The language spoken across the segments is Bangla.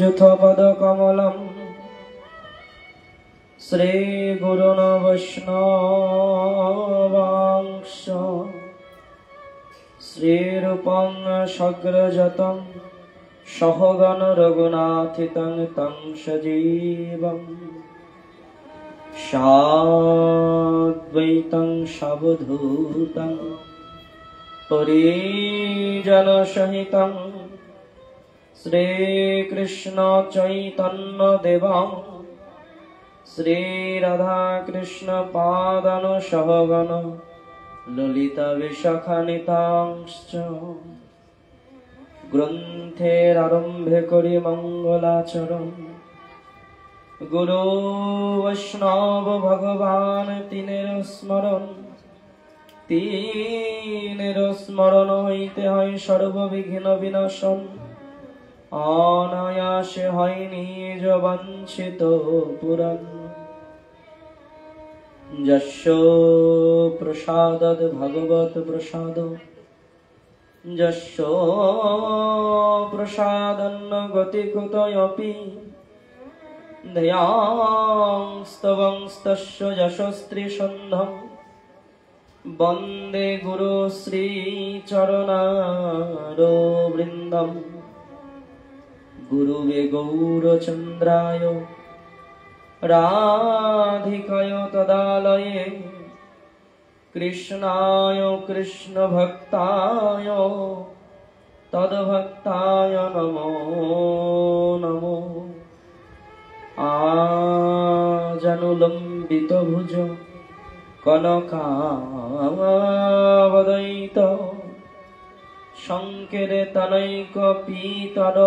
যুথপদকমলম শ্রীগুরুন বৈষ্ণবাংশ শ্রীরূপং সগ্রজতং সহগণ রঘুনাথিতং তং সজীবং সাদ্বৈতং সাবধূতং পরিজনসহিতং শ্রীকৃষ্ণ চৈতন্য দেবং শ্রীরাধাকৃষ্ণ পাদানুসহগণ ললিতা বিশাখানিতাংশ্চ গ্রন্থের আরম্ভে করি মঙ্গলাচরণ গুরু বৈষ্ণব ভগবান তিনের স্মরণ হইতে হয় সর্ববিঘ্ন বিনাশন অনায়াসে হয় নিজ বাঞ্ছিত পূরণ যস্য প্রসাদাদ ভগবত প্রসাদ যস্য প্রসাদন্ন গতিকুতয়পি দয়াংস্তবংস্তস্য যশস্ত্রীসন্ধং বন্দে গুরু শ্রীচরণারবিন্দম গুরুবে গৌরচন্দ্রায় রাধিকায় তদালয়ে কৃষ্ণায় কৃষ্ণভক্তায় তদ্ভক্তায় নমো নমো আজানুলম্বিত ভুজ কনকাবদয়িত সংকেতনৈক পীতর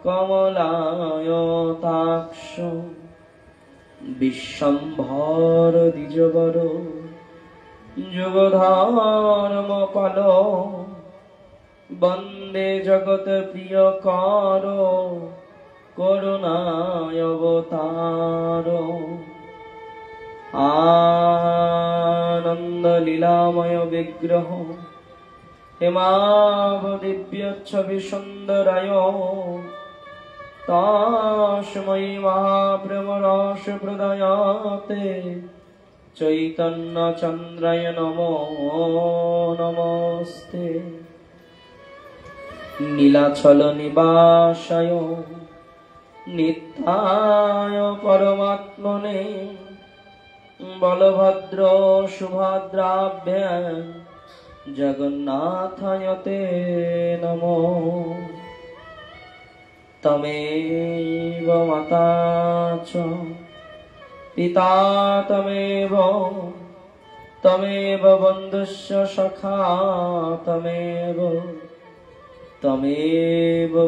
কমলায়তাক্ষ বিশ্বম্ভর দ্বিজবর যুগধর্মপাল বন্দে জগৎ প্রিয়কর করুণায়বতার আনন্দ লীলাময় বিগ্রহ হেমাভ দিব্যচ্ছবি সুন্দরায় তস্मै মহাপ্রেমরস প্রদায়াতে চৈতন্য চন্দ্রায় নমো নমস্তে নীলাচল নিবাসায় নিত্যায় পরমাত্মনে বলভদ্র সুভদ্রাভ্যাং জগন্নাথায় তে নমো তমেব মাতা চ পিতা তমেব বন্ধুস্য সখা তমেব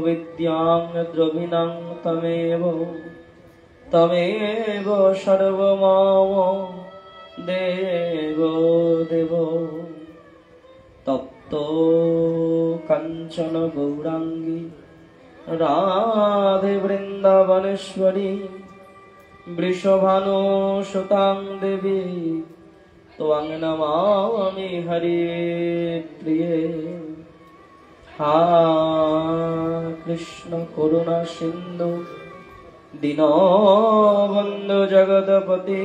বিদ্যাং দ্রবিণং তমেব সর্বমম দেব দেব তপ্ত কাঞ্চন গৌরাঙ্গী রাধে বৃন্দাবনেশ্বরী বৃষভানুসুতাং দেবী ত্বং নমামি হরে প্রিয়ে হা কৃষ্ণ করুণা সিন্ধু দীনবন্ধু জগৎপতি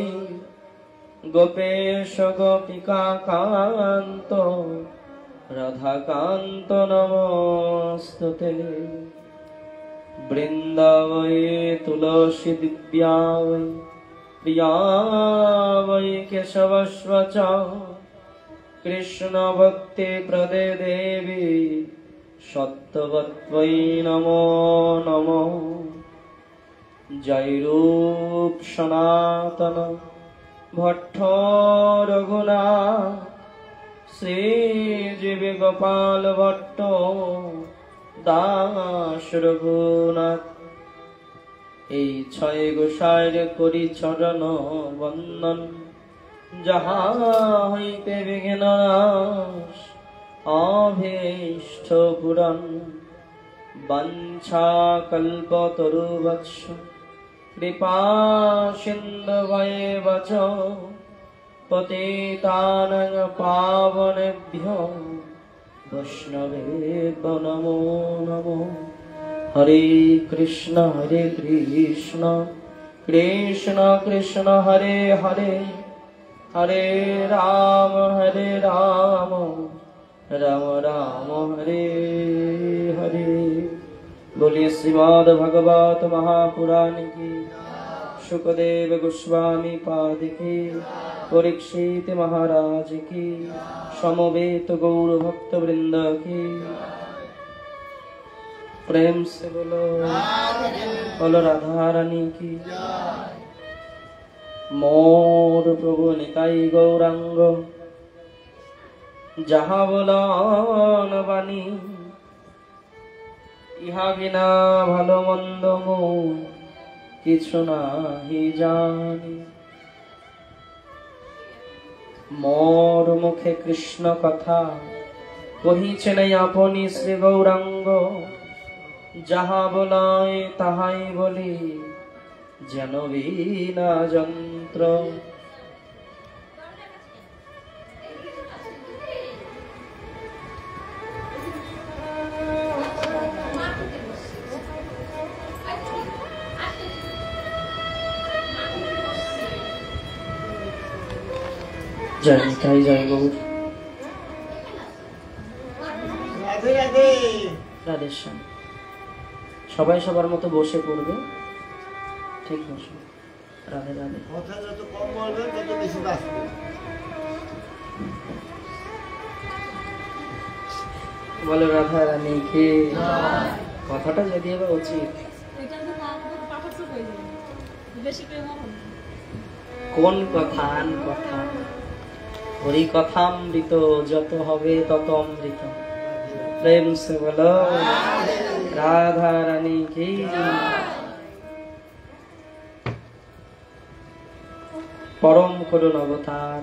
গোপেশ গোপিকা কান্ত রাধাকান্ত নমস্তুতে বৃন্দাবৈ তুলসী দিব্যা বৈ প্রিয়া বৈ কেশবস্ব চ কৃষ্ণ ভক্তি প্রদে দেবী সত্যবত্ত্বৈ নমো নমো জয় রূপ সনাতন ভট্ট রঘুনাথ শ্রীজীবী গোপাল ভট্ট দাস রঘুনাথ এই ছয় গোসাইর করি চরণ বন্দন যাহা হইতে বিঘ্ন নাশ অভীষ্ট পূরণ বাঞ্ছা কল্পতরুবৎস কৃপা সিন্ধুভৈব চ পতিতানাং পাবনেভ্যো বৈষ্ণবেভ্যো নমো নমো हरे कृष्ण कृष्ण कृष्ण हरे हरे, हरे राम राम राम हरे हरे। बोलिए श्रीमद् भगवत महापुराण की, शुकदेव गोस्वामी पाद की, परीक्षित महाराज की, समवेत गौर भक्त वृंद की। प्रेम से बोलो राधा रानी की। मोर प्रभु निताई गौरांग, যাহা বলন বাণী, ইহা বিনা ভালো মন্দ মোর কিছু নাহি জানি। মোর মুখে কৃষ্ণ কথা কহিছেন আপনি শ্রী গৌরাঙ্গ, যাহা বলয় তাহাই বলি যেন বিনা যন্ত্র। জয় নিতাই জয় গৌর। রাধে রাধে। রাধে শ্যাম। সবাই সবার মতো বসে পড়বে, ঠিক বসো। রাধে রাধে। কথা যত কম বলবে তত বেশি বাঁচবে। বলো রাধা রানী কি। কথাটা যদি এবার উচিত, কোন কথান কথা, হরি কথামৃত যত হবে তত অমৃত। প্রেম সে বলো রাধা রানী কি। পরম করুণ অবতার,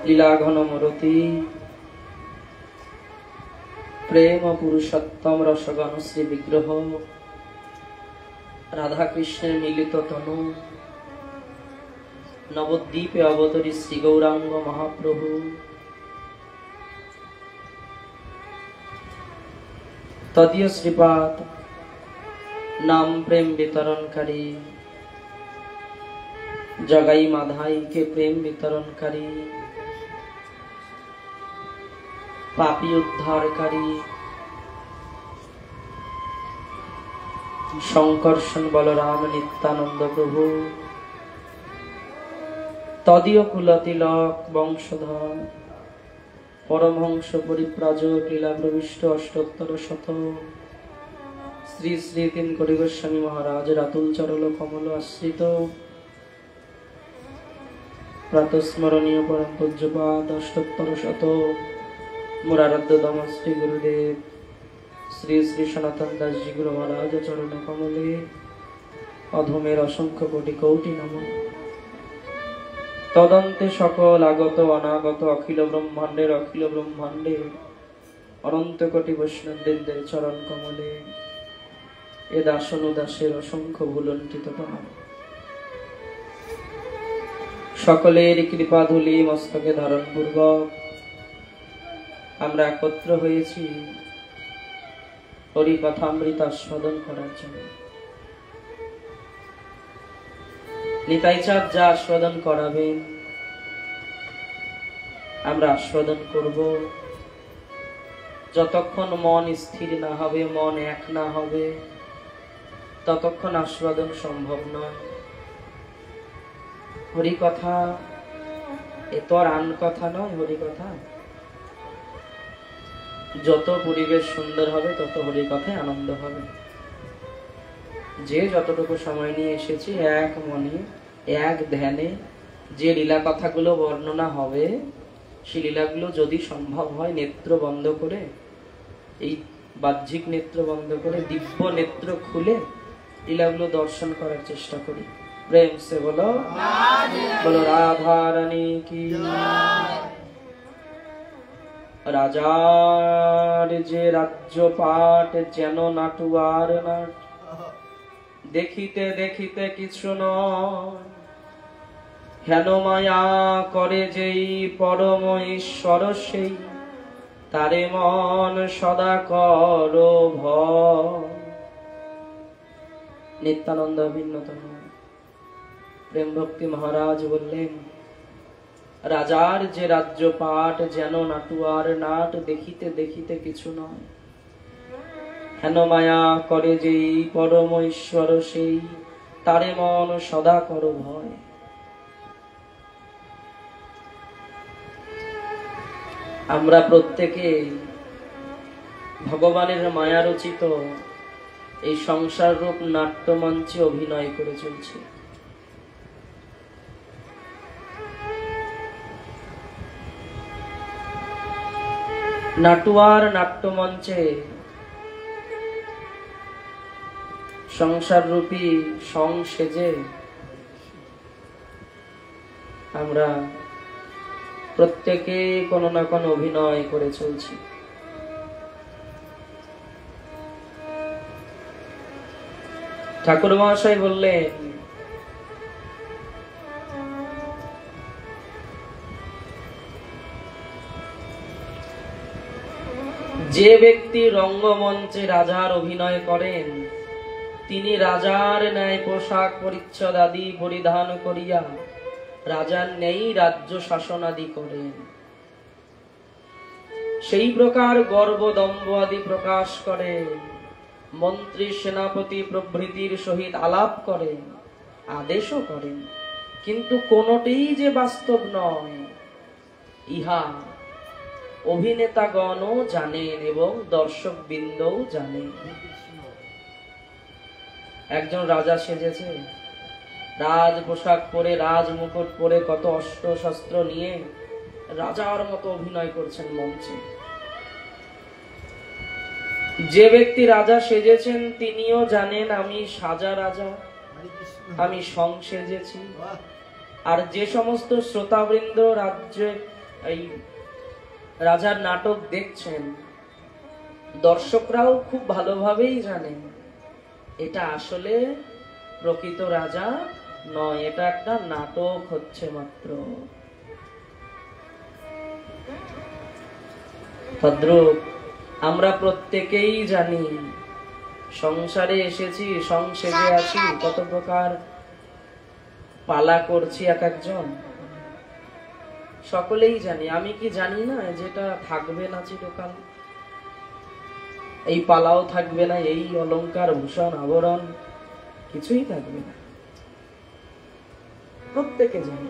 লীলা ঘন মূরতি, প্রেম পুরুষোত্তম রসগণ শ্রী বিগ্রহ, রাধা কৃষ্ণের মিলিত তনু, নবদ্বীপে অবতরী শ্রী গৌরাঙ্গ মহাপ্রভু। তদীয় শ্রীপাদ নাম প্রেম বিতরণকারী, জগাই মাধাইকে প্রেম বিতরণকারী, পাপী উদ্ধারকারী, শঙ্কর্ষণ বলরাম নিত্যানন্দ প্রভু, তদীয় কুলতিলক বংশধর, পরমহংস পরিব্রাজক লীলা প্রবিষ্ট অষ্টোত্তর শত, শ্রী শ্রী তিন কোটি গোস্বামী মহারাজ রাতুল চরল কমল আশ্রিত, প্রাতঃস্মরণীয় পরম পূজ্যপাদ অষ্টোত্তর শত, মুরারাধ্য দম শ্রী গুরুদেব শ্রী শ্রী সনাতন দাসজি গুরু মহারাজ চরণ কমলে অধমের অসংখ্য কোটি কোটি নমঃ। তদন্তে সকল আগত অনাগত অখিল ব্রহ্মাণ্ডের অনন্ত কোটি বৈষ্ণবদের চরণ কমলে এ দাসন দাসের অসংখ্য ভুলণ্ঠিত প্রণাম। সকলের কৃপা ধুলি মস্তকে ধারণ পূর্বক আমরা একত্র হয়েছি হরি কথামৃত আস্বাদন করার জন্য। নিতাই চাঁদ যা আস্বাদন করাবেন আমরা আস্বাদন করব। যতক্ষণ মন স্থির না হবে, মন এক না হবে, ততক্ষণ আস্বাদন সম্ভব নয়। হরি কথা এ তো আর আন কথা নয়। হরি কথা যত পরিবেশ সুন্দর হবে তত হরি কথায় আনন্দ হবে। যে যতটুকু সময় নিয়ে এসেছি এক মনে এক ধ্যানে যে লীলা কথাগুলো বর্ণনা হবে, সেই লীলাগুলো যদি সম্ভব হয় নেত্র বন্ধ করে, এই বাহ্যিক নেত্র বন্ধ করে দিব্য নেত্র খুলে লীলাগুলো দর্শন করার চেষ্টা করি। প্রেম সে বলো রাধা রানী কি। রাজার যে রাজ্য পাট যেন নাটুয়ার নাট, দেখিতে দেখিতে কিছু নয়, হেন মায়া করে যেই পরম ঈশ্বর সেই তারে মন সদা করো ভয়। নিত্যানন্দ ভিন্নতম প্রেম ভক্তি মহারাজ বললেন, রাজার যে রাজ্য পাট যেন নাটুয়ার নাট, দেখিতে দেখিতে কিছু নয়। হেন মায়া করে যেই পরম ঈশ্বর সেই, তারে মন সদা করো ভয়। আমরা প্রত্যেকে ভগবানের মায়া রচিত এই সংসার রূপ নাট্যমঞ্চে অভিনয় করে চলছি। নাটুয়ার নাট্যমঞ্চে সংসার রূপী সং সেজে আমরা প্রত্যেকে কোনো না কোনো অভিনয় করে চলছি। ঠাকুর মহাশয় বললেন, যে ব্যক্তি রঙ্গমঞ্চে রাজার অভিনয় করেন, তিনি রাজার ন্যায় পোশাক পরিচ্ছদ আদি পরিধান করিয়া রাজার ন্যায় রাজ্য শাসন আদি করেন। সেই প্রকার গর্ব দম্ভ আদি প্রকাশ করেন, মন্ত্রী সেনাপতি প্রভৃতির সহিত আলাপ করেন, আদেশও করেন, কিন্তু কোনটিই যে বাস্তব নয়, ইহা অভিনেতাগণও জানেন এবং দর্শক বৃন্দও জানেন। একজন রাজা সেজেছে, রাজ পোশাক পরে, রাজ মুকুট পরে, কত অস্ত্র শস্ত্র নিয়ে রাজার মতো অভিনয় করছেন মঞ্চে। যে ব্যক্তি রাজা সেজেছেন তিনিও জানেন আমি সাজা রাজা, আমি সং সেজেছি। আর যে সমস্ত শ্রোতাবৃন্দ রাজ্যে এই রাজার নাটক দেখছেন, দর্শকরাও খুব ভালোভাবেই জানেন এটা আসলে প্রকৃত রাজা নয়, এটা একটা নাটক হচ্ছে মাত্র। তদ্রূপ আমরা প্রত্যেকেই জানি, সংসারে এসেছি, সংসেজে আছি, কত প্রকার পালা করছি এক একজন, সকলেই জানি। আমি কি জানি না যেটা থাকবে না চিরকাল, এই পালাও থাকবে না, এই অলংকার ভূষণ আবরণ কিছুই থাকবে না, প্রত্যেকে জানি।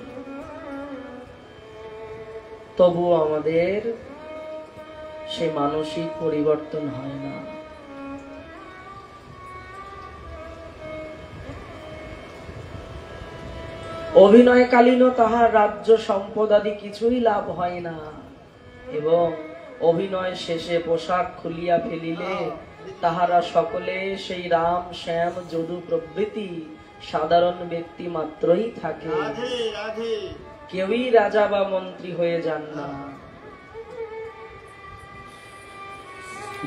তবুও আমাদের সে মানসিক পরিবর্তন হয় না। অভিনয়কালীনও তাহার রাজ্য সম্পদ আদি কিছুই লাভ হয় না, এবং অভিনয় শেষে পোশাক খুলিয়া ফেলিলে তাহারা সকলে সেই রাম শ্যাম যদু প্রভৃতি সাধারণ ব্যক্তি মাত্রই থাকে, কেউই রাজা বা মন্ত্রী হয়ে যান না।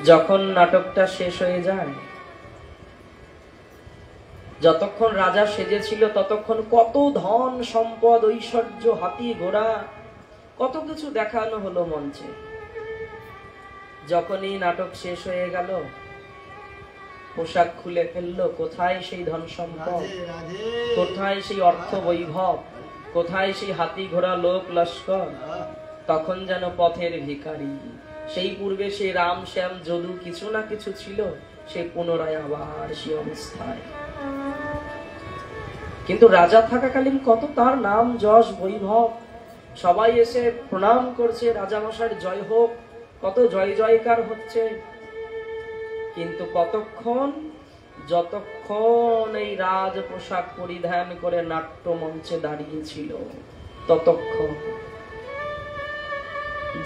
যখন নাটকটা শেষ হয়ে যায়, যতক্ষণ রাজা সেজেছিল ততক্ষণ কত ধন সম্পদ ঐশ্বর্য হাতি ঘোড়া কত কিছু দেখানো হলো মঞ্চে। যখনই নাটক শেষ হয়ে গেল, পোশাক খুলে ফেললো, কোথায় সেই ধন সম্পদ, কোথায় সেই অর্থ বৈভব, কোথায় সেই হাতি ঘোড়া লোক লস্কর, তখন যেন পথের ভিখারি। সেই পূর্বে সেই রাম শ্যাম যদু কিছু না কিছু ছিল, সে পুনরায় আবার সে অবস্থায়। কিন্তু রাজা থাকাকালীন কত তার নাম যশ বৈভব, সবাই এসে প্রণাম করছে, রাজামশাইয়ের জয় হোক, কত জয় জয়কার হচ্ছে। কিন্তু কতক্ষণ, যতক্ষণ এই রাজ পোশাক পরিধান করে নাট্য মঞ্চে দাঁড়িয়েছিল ততক্ষণ।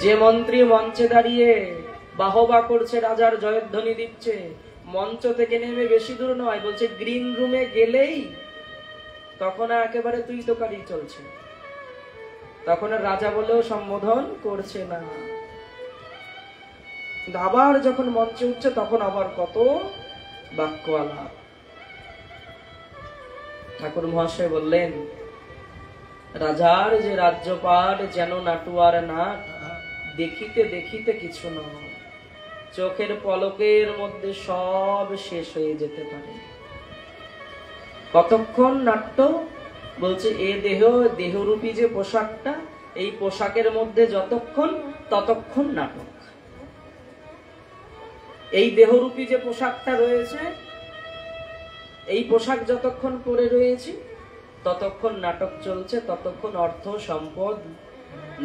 যে মন্ত্রী মঞ্চে দাঁড়িয়ে বাহবা করছে, রাজার জয়ধ্বনি দিচ্ছে, মঞ্চ থেকে নেমে বেশি দূর নয়, বলছে গ্রিন রুমে গেলেই তখন একেবারে তুই তোকারি চলছে, তখন রাজা বলেও সম্বোধন করছে না। আবার যখন মঞ্চে উঠছে তখন আবার কত বাক্য আলাপ। ঠাকুর মহাশয় বললেন, রাজার যে রাজ্যপাট যেন নাটুয়ার নাট, দেখিতে দেখিতে কিছু নয়, চোখের পলকের মধ্যে সব শেষ হয়ে যেতে পারে। কতক্ষণ নাট্য? বলছে এ দেহরূপী যে পোশাকটা, এই পোশাকের মধ্যে যতক্ষণ ততক্ষণ নাটক। এই দেহরূপী যে পোশাকটা রয়েছে, এই পোশাক যতক্ষণ পরে রয়েছি ততক্ষণ নাটক চলছে, ততক্ষণ অর্থ সম্পদ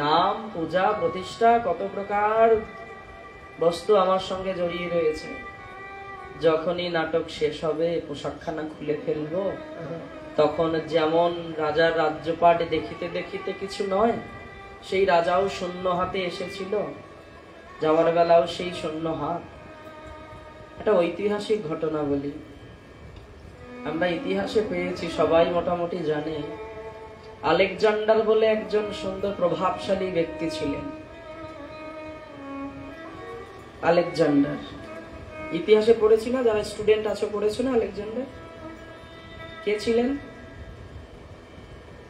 নাম পূজা প্রতিষ্ঠা কত প্রকার বস্তু আমার সঙ্গে জড়িয়ে রয়েছে। যখনই নাটক শেষ হবে, পোশাকখানা খুলে ফেলবো, তখন যেমন রাজার রাজ্যপাট দেখিতে দেখিতে কিছু নয়, সেই রাজাও শূন্য হাতে এসেছিল, যাওয়ার বেলাও সেই শূন্য হাত। একটা ঐতিহাসিক ঘটনা বলি, আমরা ইতিহাসে পেয়েছি, সবাই মোটামুটি জানে। আলেকজান্ডার বলে একজন সুন্দর প্রভাবশালী ব্যক্তি ছিলেন। আলেকজান্ডার ইতিহাসে পড়েছি না, যারা স্টুডেন্ট আছে পড়েছো না? আলেকজান্ডার কে ছিলেন?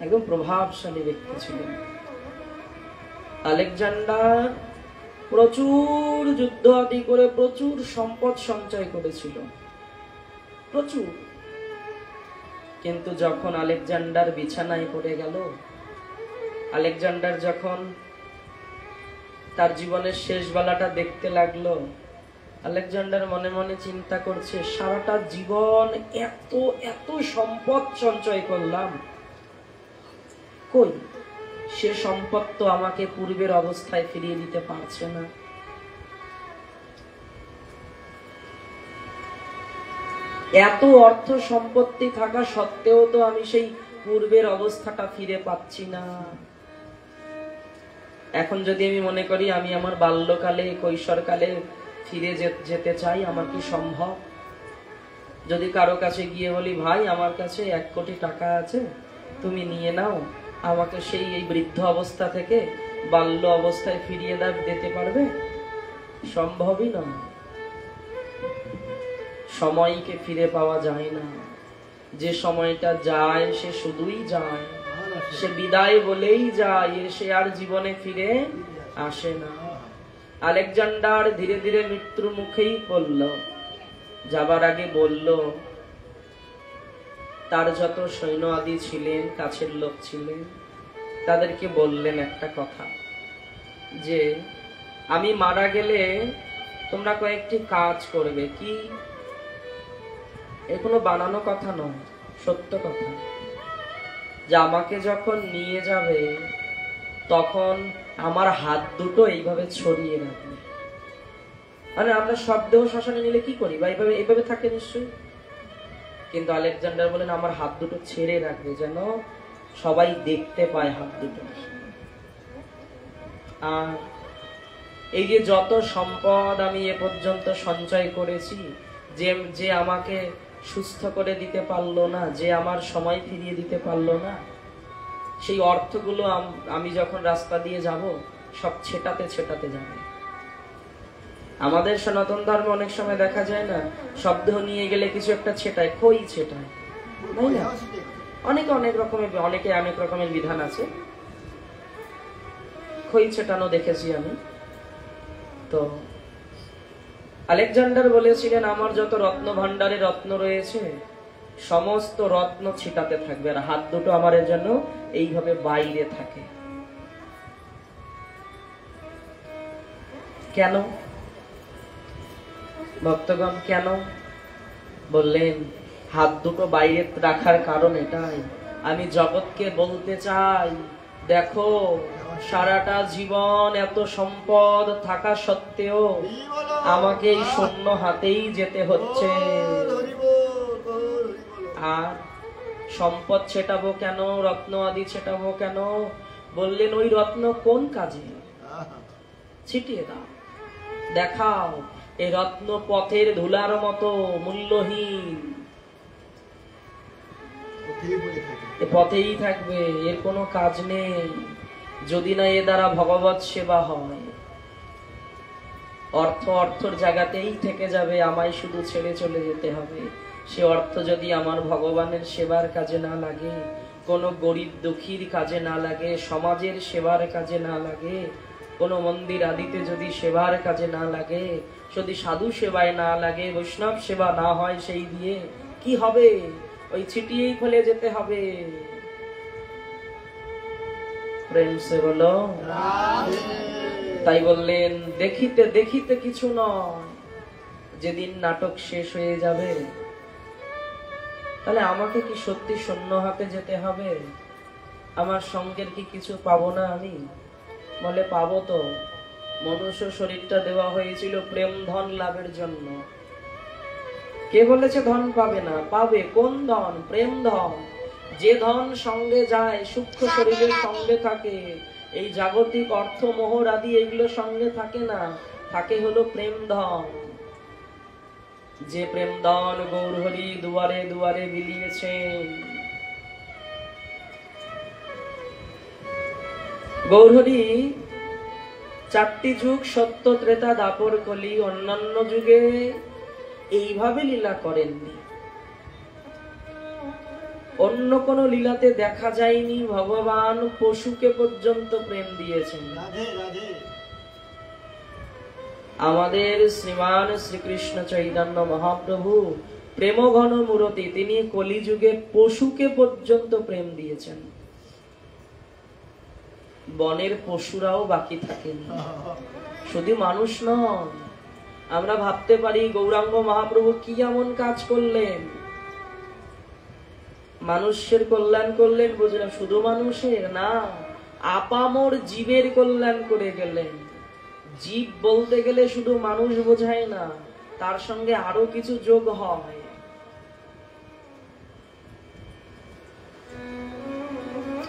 একদম প্রভাবশালী ব্যক্তি ছিলেন। আলেকজান্ডার প্রচুর যুদ্ধ আদি করে প্রচুর সম্পদ সঞ্চয় করেছিল, প্রচুর। কিন্তু যখন আলেকজান্ডার বিছানায় পড়ে গেল, আলেকজান্ডার যখন তার জীবনের শেষ বেলাটা দেখতে লাগলো, আলেকজান্ডার মনে মনে চিন্তা করছে, সারাটা জীবন এত এত সম্পদ সঞ্চয় করলাম, কই সে সম্পদ তো আমাকে পূর্বের অবস্থায় ফিরিয়ে দিতে পারছে না। এত অর্থ সম্পত্তি থাকা সত্ত্বেও তো আমি সেই পূর্বের অবস্থাটা ফিরে পাচ্ছি না। এখন যদি আমি মনে করি আমি আমার বাল্যকালে কৈশোরকালে ফিরে যেতে চাই, আমার কি সম্ভব? যদি কারো কাছে গিয়ে বলি, ভাই আমার কাছে 1 কোটি টাকা আছে, তুমি নিয়ে নাও, আমাকে সেই এই বৃদ্ধ অবস্থা থেকে বাল্য অবস্থায় ফিরিয়ে দিতে পারবে? সম্ভবই নয়। সময়কে ফিরে পাওয়া যায় না, যে সময়টা যায় সে শুধুই যায়, সে বিদায় বলেই যায়, সে আর জীবনে ফিরে আসে না। আলেকজান্ডার ধীরে ধীরে মৃত্যুর মুখেই পড়ল। যাবার আগে বলল, তার যত সৈন্য আদি ছিলেন, কাছের লোক ছিলেন, তাদেরকে বললেন একটা কথা, যে আমি মারা গেলে তোমরা কয়েকটি কাজ করবে। কি? এ কোনো বানানো কথা নয়, সত্য কথা। যে আমাকে যখন নিয়ে যাবে তখন আমার হাত দুটো এইভাবে ছড়িয়ে রাখবে। মানে আমরা সব দেহ শ্মশানে নিলে কি করি, বা এইভাবে থাকে নিশ্চয়ই, কিন্তু আলেকজান্ডার বলেন আমার হাত দুটো ছেড়ে রাখবে, যেন সবাই দেখতে পায় হাত দুটো। আর এই যে যত সম্পদ আমি এ পর্যন্ত সঞ্চয় করেছি, যে আমাকে সুস্থ করে দিতে পারলো না, যে আমার সময় ফিরিয়ে দিতে পারলো না, সেই অর্থগুলো আমি যখন রাস্তা দিয়ে যাব, সব ছেটাতে ছেটাতে যাবে। আমাদের সনাতন ধর্মে অনেক সময় দেখা যায় না, শব্দ নিয়ে গেলে কিছু একটা ছেটায়, খই ছেটায়, তাই না? অনেকে অনেক রকমের বিধান আছে, খই ছেটানো দেখেছি আমি। তো আলেকজান্ডার বলেছিলেন, আমার যত রত্ন ভান্ডারে রত্ন রয়েছে, সমস্ত রত্ন ছিটাতে থাকবে, আর হাত দুটো আমার জন্য এইভাবে বাইরে থাকে। কেন ভক্তগণ, কেন? বললেন, হাত দুটো বাইরে রাখার কারণ এটাই, আমি জগৎকে বলতে চাই, দেখো সারাটা জীবন এত সম্পদ থাকা সত্ত্বেও আমাকে এই শূন্য হাতেই যেতে হচ্ছে। আর সম্পদ ছেটাবো কেন, রত্ন আদি ছেটাবো কেন? বললেন, ওই রত্ন কোন কাজে? ছিটিয়ে দাও, দেখাও এই রত্ন পথের ধুলার মতো মূল্যহীন, পথেই থাকবে, এর কোনো কাজ নেই, যদি না এ দ্বারা ভগবত সেবা হয়। অর্থর জায়গাতেই থেকে যাবে, আমায় শুধু ছেড়ে চলে যেতে হবে। সে অর্থ যদি আমার ভগবানের সেবার কাজে না লাগে, কোনো গরিব দুঃখীর কাজে না লাগে, সমাজের সেবার কাজে না লাগে, কোন মন্দির আদিতে যদি সেবার কাজে না লাগে, যদি সাধু সেবায় না লাগে, বৈষ্ণব সেবা না হয়, সেই দিয়ে কি হবে? ওই ছিটিয়েই ফেলে যেতে হবে। প্রেম সে বলো। তাই বললেন দেখিতে দেখিতে কিছু নয়, যেদিন নাটক শেষ হয়ে যাবে, তাহলে আমাকে কি সত্যি শূন্য হাতে যেতে হবে? আমার সঙ্গের কি কিছু পাবো না আমি? বলে পাবো তো। মনুষ্য শরীরটা দেওয়া হয়েছিল প্রেম ধন লাভের জন্য। কে বলেছে ধন পাবে না? পাবে। কোন ধন? প্রেম ধন। যে ধন সঙ্গে যায়, সূক্ষ্ম শরীরের সঙ্গে থাকে, এই জাগতিক অর্থ মোহর আদি এগুলো সঙ্গে থাকে না, থাকে হলো প্রেম ধন। যে প্রেম ধন গৌরহরি দুয়ারে দুয়ারে বিলিয়েছেন। গৌরহরি চারটি যুগ, সত্য, ত্রেতা, দাপর, কলি, অন্যান্য যুগে এইভাবে লীলা করেননি। অন্য কোন লীলাতে দেখা যায়নি ভগবান পশুকে পর্যন্ত প্রেম দিয়েছেন। আমাদের শ্রীমান শ্রীকৃষ্ণ চৈতন্য মহাপ্রভু প্রেম ঘন মূরতি, তিনি কলিযুগে পশুকে পর্যন্ত প্রেম দিয়েছেন। বনের পশুরাও বাকি থাকেন, শুধু মানুষ নয়। আমরা ভাবতে পারি গৌরাঙ্গ মহাপ্রভু কি এমন কাজ করলেন, মানুষের কল্যাণ করলেন, বুঝলাম। শুধু মানুষের না, আপামর জীবের কল্যাণ করে গেলেন। জীব বলতে গেলে শুধু মানুষ বোঝায় না, তার সঙ্গে আরো কিছু যোগ হয়।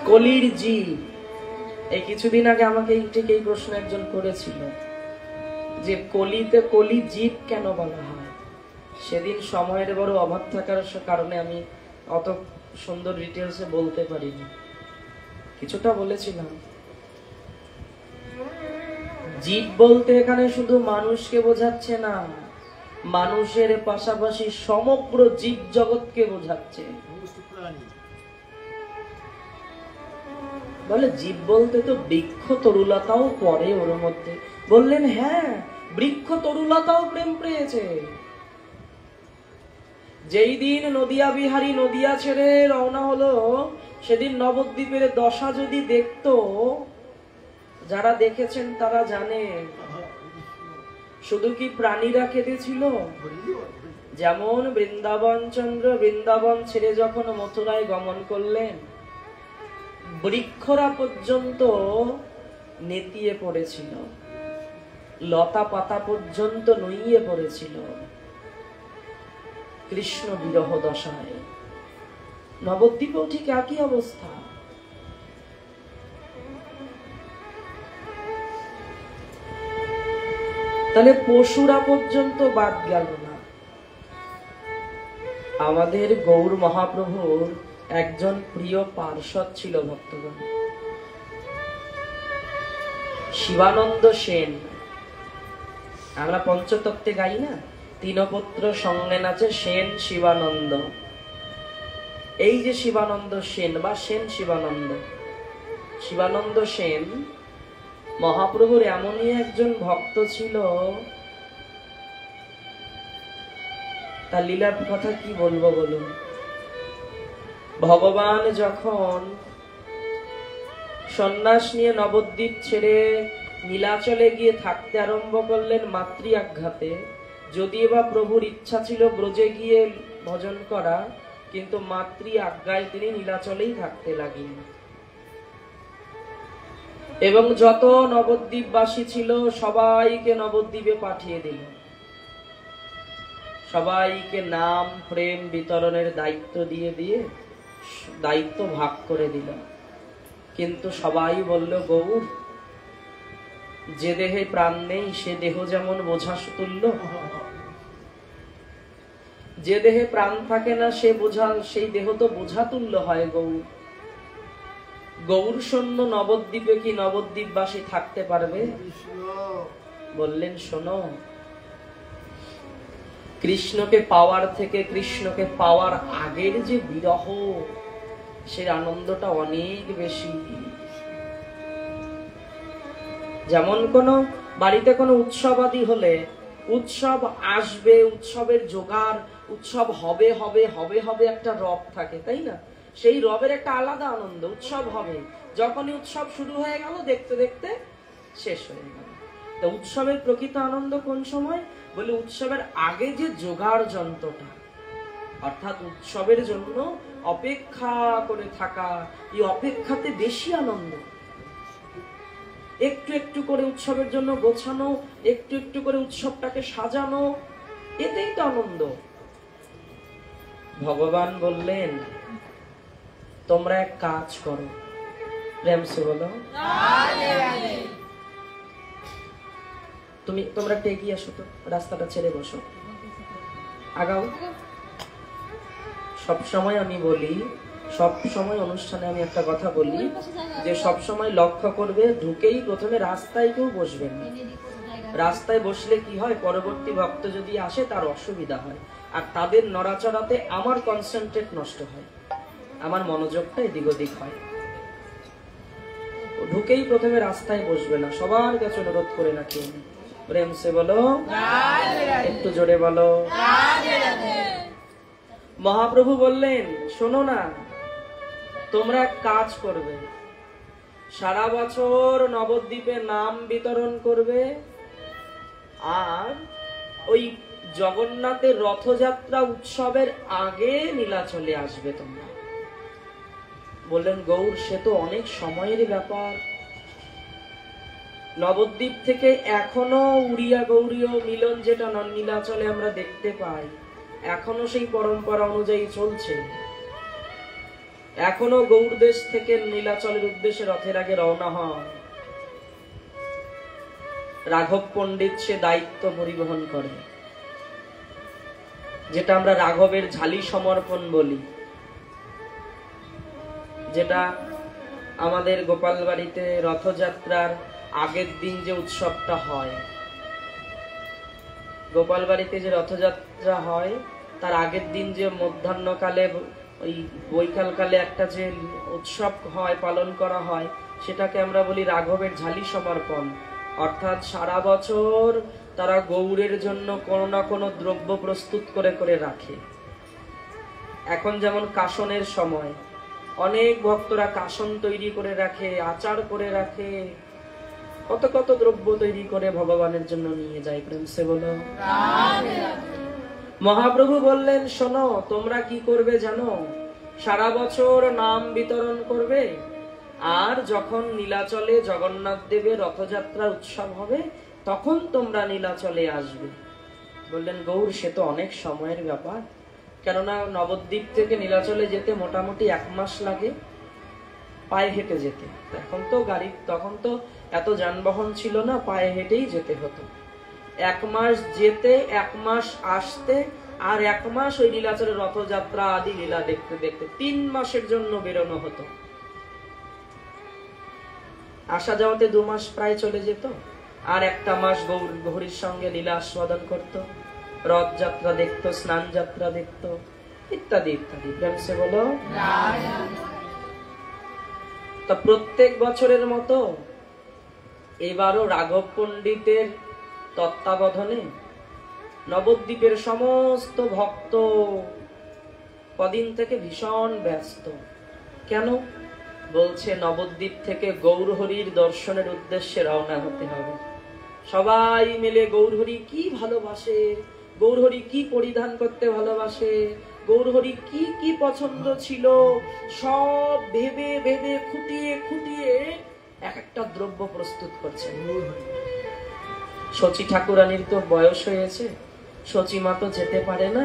কলির জীব। এই কিছুদিন আগে আমাকে ঠিক এই প্রশ্ন একজন করেছিল যে কলিতে কলি জীব কেন বলা হয়। সেদিন সময়ের বড় অভাব থাকার কারণে আমি অত সুন্দর ডিটেলসে বলতে পারিনি, কিছুটা বলেছিলাম। জীব বলতে এখানে শুধু মানুষকে বোঝাচ্ছে না, মানুষের পাশাপাশি সমগ্র জীব জগৎকে বোঝাচ্ছে। বলে জীব বলতে তো বৃক্ষ তরুলতাও পড়ে ওর মধ্যে। বললেন হ্যাঁ, বৃক্ষ তরুলতাও প্রেম পেয়েছে। যেই দিন নদিয়া বিহারী নদিয়া ছেড়ে রওনা হলো, সেদিন নবদ্বীপের দশা যদি দেখতো, যারা দেখেছেন তারা জানেন। শুধু কি প্রাণীরা কেঁদেছিল? যেমন বৃন্দাবন চন্দ্র বৃন্দাবন ছেড়ে যখন মথুরায় গমন করলেন, বৃক্ষরা পর্যন্ত নেতিয়ে পড়েছিল, লতা পাতা পর্যন্ত নুইয়ে পড়েছিল কৃষ্ণ বিরহ দশায়। নবদ্বীপেও ঠিক একই অবস্থা। তাহলে পশুরা পর্যন্ত বাদ গেল না। আমাদের গৌর মহাপ্রভুর একজন প্রিয় পার্ষদ ছিল ভক্তগণ, শিবানন্দ সেন। আমরা পঞ্চতত্ত্বে গাই না, তিনপত্র সঙ্গে নাচে সেন শিবানন্দ। এই যে শিবানন্দ সেন বা সেন শিবানন্দ, শিবানন্দ সেন মহাপ্রভুর এমনই একজন ভক্ত ছিল, তার লীলার কথা কি বলবো বলুন। ভগবান যখন সন্ন্যাস নিয়ে নবদ্বীপ ছেড়ে নীলাচলে গিয়ে থাকতে আরম্ভ করলেন মাতৃ আঘাতে, যদিও বা প্রভুর ইচ্ছা ছিল ব্রজে গিয়ে ভজন করা, কিন্তু মাতৃ আজ্ঞায় তিনি নীলাচলেই থাকতে লাগলেন। এবং যত নবদ্বীপবাসী ছিল সবাইকে নবদ্বীপে পাঠিয়ে দিল, সবাইকে নাম প্রেম বিতরণের দায়িত্ব দিয়ে দিয়ে দায়িত্ব ভাগ করে দিল। কিন্তু সবাই বলল, গৌর, যে দেহে প্রাণ নেই সে দেহ যেমন বোঝা তুল্য, যে দেহে প্রাণ থাকে না সে বোঝা, সেই দেহ তো বোঝা তুল্য হয়। গৌর, গৌর শূন্য নবদ্বীপে কি নবদ্বীপবাসী থাকতে পারবে? বললেন, শোনো, কৃষ্ণকে পাওয়ার থেকে কৃষ্ণকে পাওয়ার আগের যে বিরহ, সে আনন্দটা অনেক বেশি। যেমন কোনো বাড়িতে কোনো উৎসবাদি হলে উৎসব আসবে, উৎসবের জোগাড়, উৎসব হবে হবে হবে হবে একটা রব থাকে, তাই না? সেই রবের একটা আলাদা আনন্দ। উৎসব হবে, যখনই উৎসব শুরু হয়ে গেল দেখতে দেখতে শেষ হয়ে গেল। তো উৎসবের প্রকৃত আনন্দ কোন সময়? বলে উৎসবের আগে যে জোগাড় যন্ত্রটা, অর্থাৎ উৎসবের জন্য অপেক্ষা করে থাকা, এই অপেক্ষাতে বেশি আনন্দ। একটু একটু করে উৎসবের জন্য গোছানো, একটু একটু করে উৎসবটাকে সাজানো, এতেই তো আনন্দ। ভগবান বললেন তোমরা এক কাজ করো, প্রেম সে বলো, তোমরা টেগিয়ে আসো তো, রাস্তাটা ছেড়ে বসো, আগাও। সব সময় আমি বলি, সব সময় অনুষ্ঠানে আমি একটা কথা বলি যে সব সময় লক্ষ্য করবে, ঢুকেই প্রথমে রাস্তায় কেউ বসবেন না। রাস্তায় বসলে কি হয়, পরবর্তী ভক্ত যদি আসে তার অসুবিধা হয়, আর তাদের নড়াচড়াতে আমার কনসেন্ট্রেট নষ্ট হয়, আমার মনোযোগটা এদিক ওদিক হয়। ঢুকেই প্রথমে রাস্তায় বসবে না, সবার কাছে অনুরোধ করে রাখি। প্রেম সে বলো, একটু জোরে বলো। মহাপ্রভু বললেন শোনো না, তোমরা এক কাজ করবে, সারা বছর নবদ্বীপে নাম বিতরণ করবে, আর ওই জগন্নাথের রথযাত্রা উৎসবের আগে নীলাচলে আসবে তোমরা। বললেন গৌর সে তো অনেক সময়ের ব্যাপার, নবদ্বীপ থেকে এখনো উড়িয়া গৌরীয় মিলন যেটা নীলাচলে আমরা দেখতে পাই, এখনো সেই পরম্পরা অনুযায়ী চলছে। এখনো গৌড়দেশ থেকে নীলাচলের উদ্দেশ্যে রথের আগে রওনা হয়, রাঘব পণ্ডিত সে দায়িত্ব পরিবহন করে, যেটা আমরা রাঘবের ঝালি সমর্পণ বলি, যেটা আমাদের গোপাল বাড়িতে রথযাত্রার আগের দিন যে উৎসবটা হয়, গোপাল বাড়িতে যে রথযাত্রা হয় তার আগের দিন যে মধ্যাহ্নকালে ওই বৈকালকালে একটা যে উৎসব হয়, পালন করা হয়, সেটাকে আমরা বলি রাঘবের ঝালি সমর্পণ। অর্থাৎ সারা বছর তারা গৌড়ের জন্য কোনো না কোনো দ্রব্য প্রস্তুত করে করে রাখে। এখন যেমন কাশনের সময়, অনেক ভক্তরা কাশন তৈরি করে রাখে, আচার করে রাখে, কত কত দ্রব্য তৈরি করে ভগবানের জন্য নিয়ে যায়। প্রেম সে বলো। মহাপ্রভু বললেন শোনো, তোমরা কি করবে জানো, সারা বছর নাম বিতরণ করবে, আর যখন নীলাচলে জগন্নাথ দেবের রথযাত্রা উৎসব হবে তখন তোমরা নীলাচলে আসবে। বললেন গৌর সে তো অনেক সময়ের ব্যাপার, কেননা নবদ্বীপ থেকে নীলাচলে যেতে মোটামুটি 1 মাস লাগে পায়ে হেঁটে যেতে। এখন তো গাড়ি, তখন তো এত যানবাহন ছিল না, পায়ে হেঁটেই যেতে হতো। 1 মাস যেতে, 1 মাস আসতে, আর 1 মাস ওই নীলাচলের রথযাত্রা আদি লীলা দেখতে দেখতে 3 মাসের জন্য বেরোনো হতো। আসা যাওয়াতে 2 মাস প্রায় চলে যেত, আর 1টা মাস গৌরীর সঙ্গে লীলা আস্বাদন করত, রথযাত্রা দেখত, স্নান যাত্রা দেখত, ইত্যাদি ইত্যাদি। প্রেম সে বলো। তা প্রত্যেক বছরের মতো এবারও রাঘব পণ্ডিতের তত্ত্বাবধানে নবদ্বীপের সমস্ত ভক্ত কদিন থেকে ভীষণ ব্যস্ত। কেন? বলছে নবদ্বীপ থেকে গৌরহরির দর্শনের উদ্দেশ্যে রওনা হতে হবে। সবাই মিলে গৌরহরি কি ভালোবাসে, গৌরহরি কি পরিধান করতে ভালোবাসে, গৌরহরি কি কি পছন্দ ছিল, সব ভেবে ভেবে খুঁটিয়ে খুঁটিয়ে এক একটা দ্রব্য প্রস্তুত করছে। শচী ঠাকুরানীর তো বয়স হয়েছে, শচীমা তো যেতে পারে না,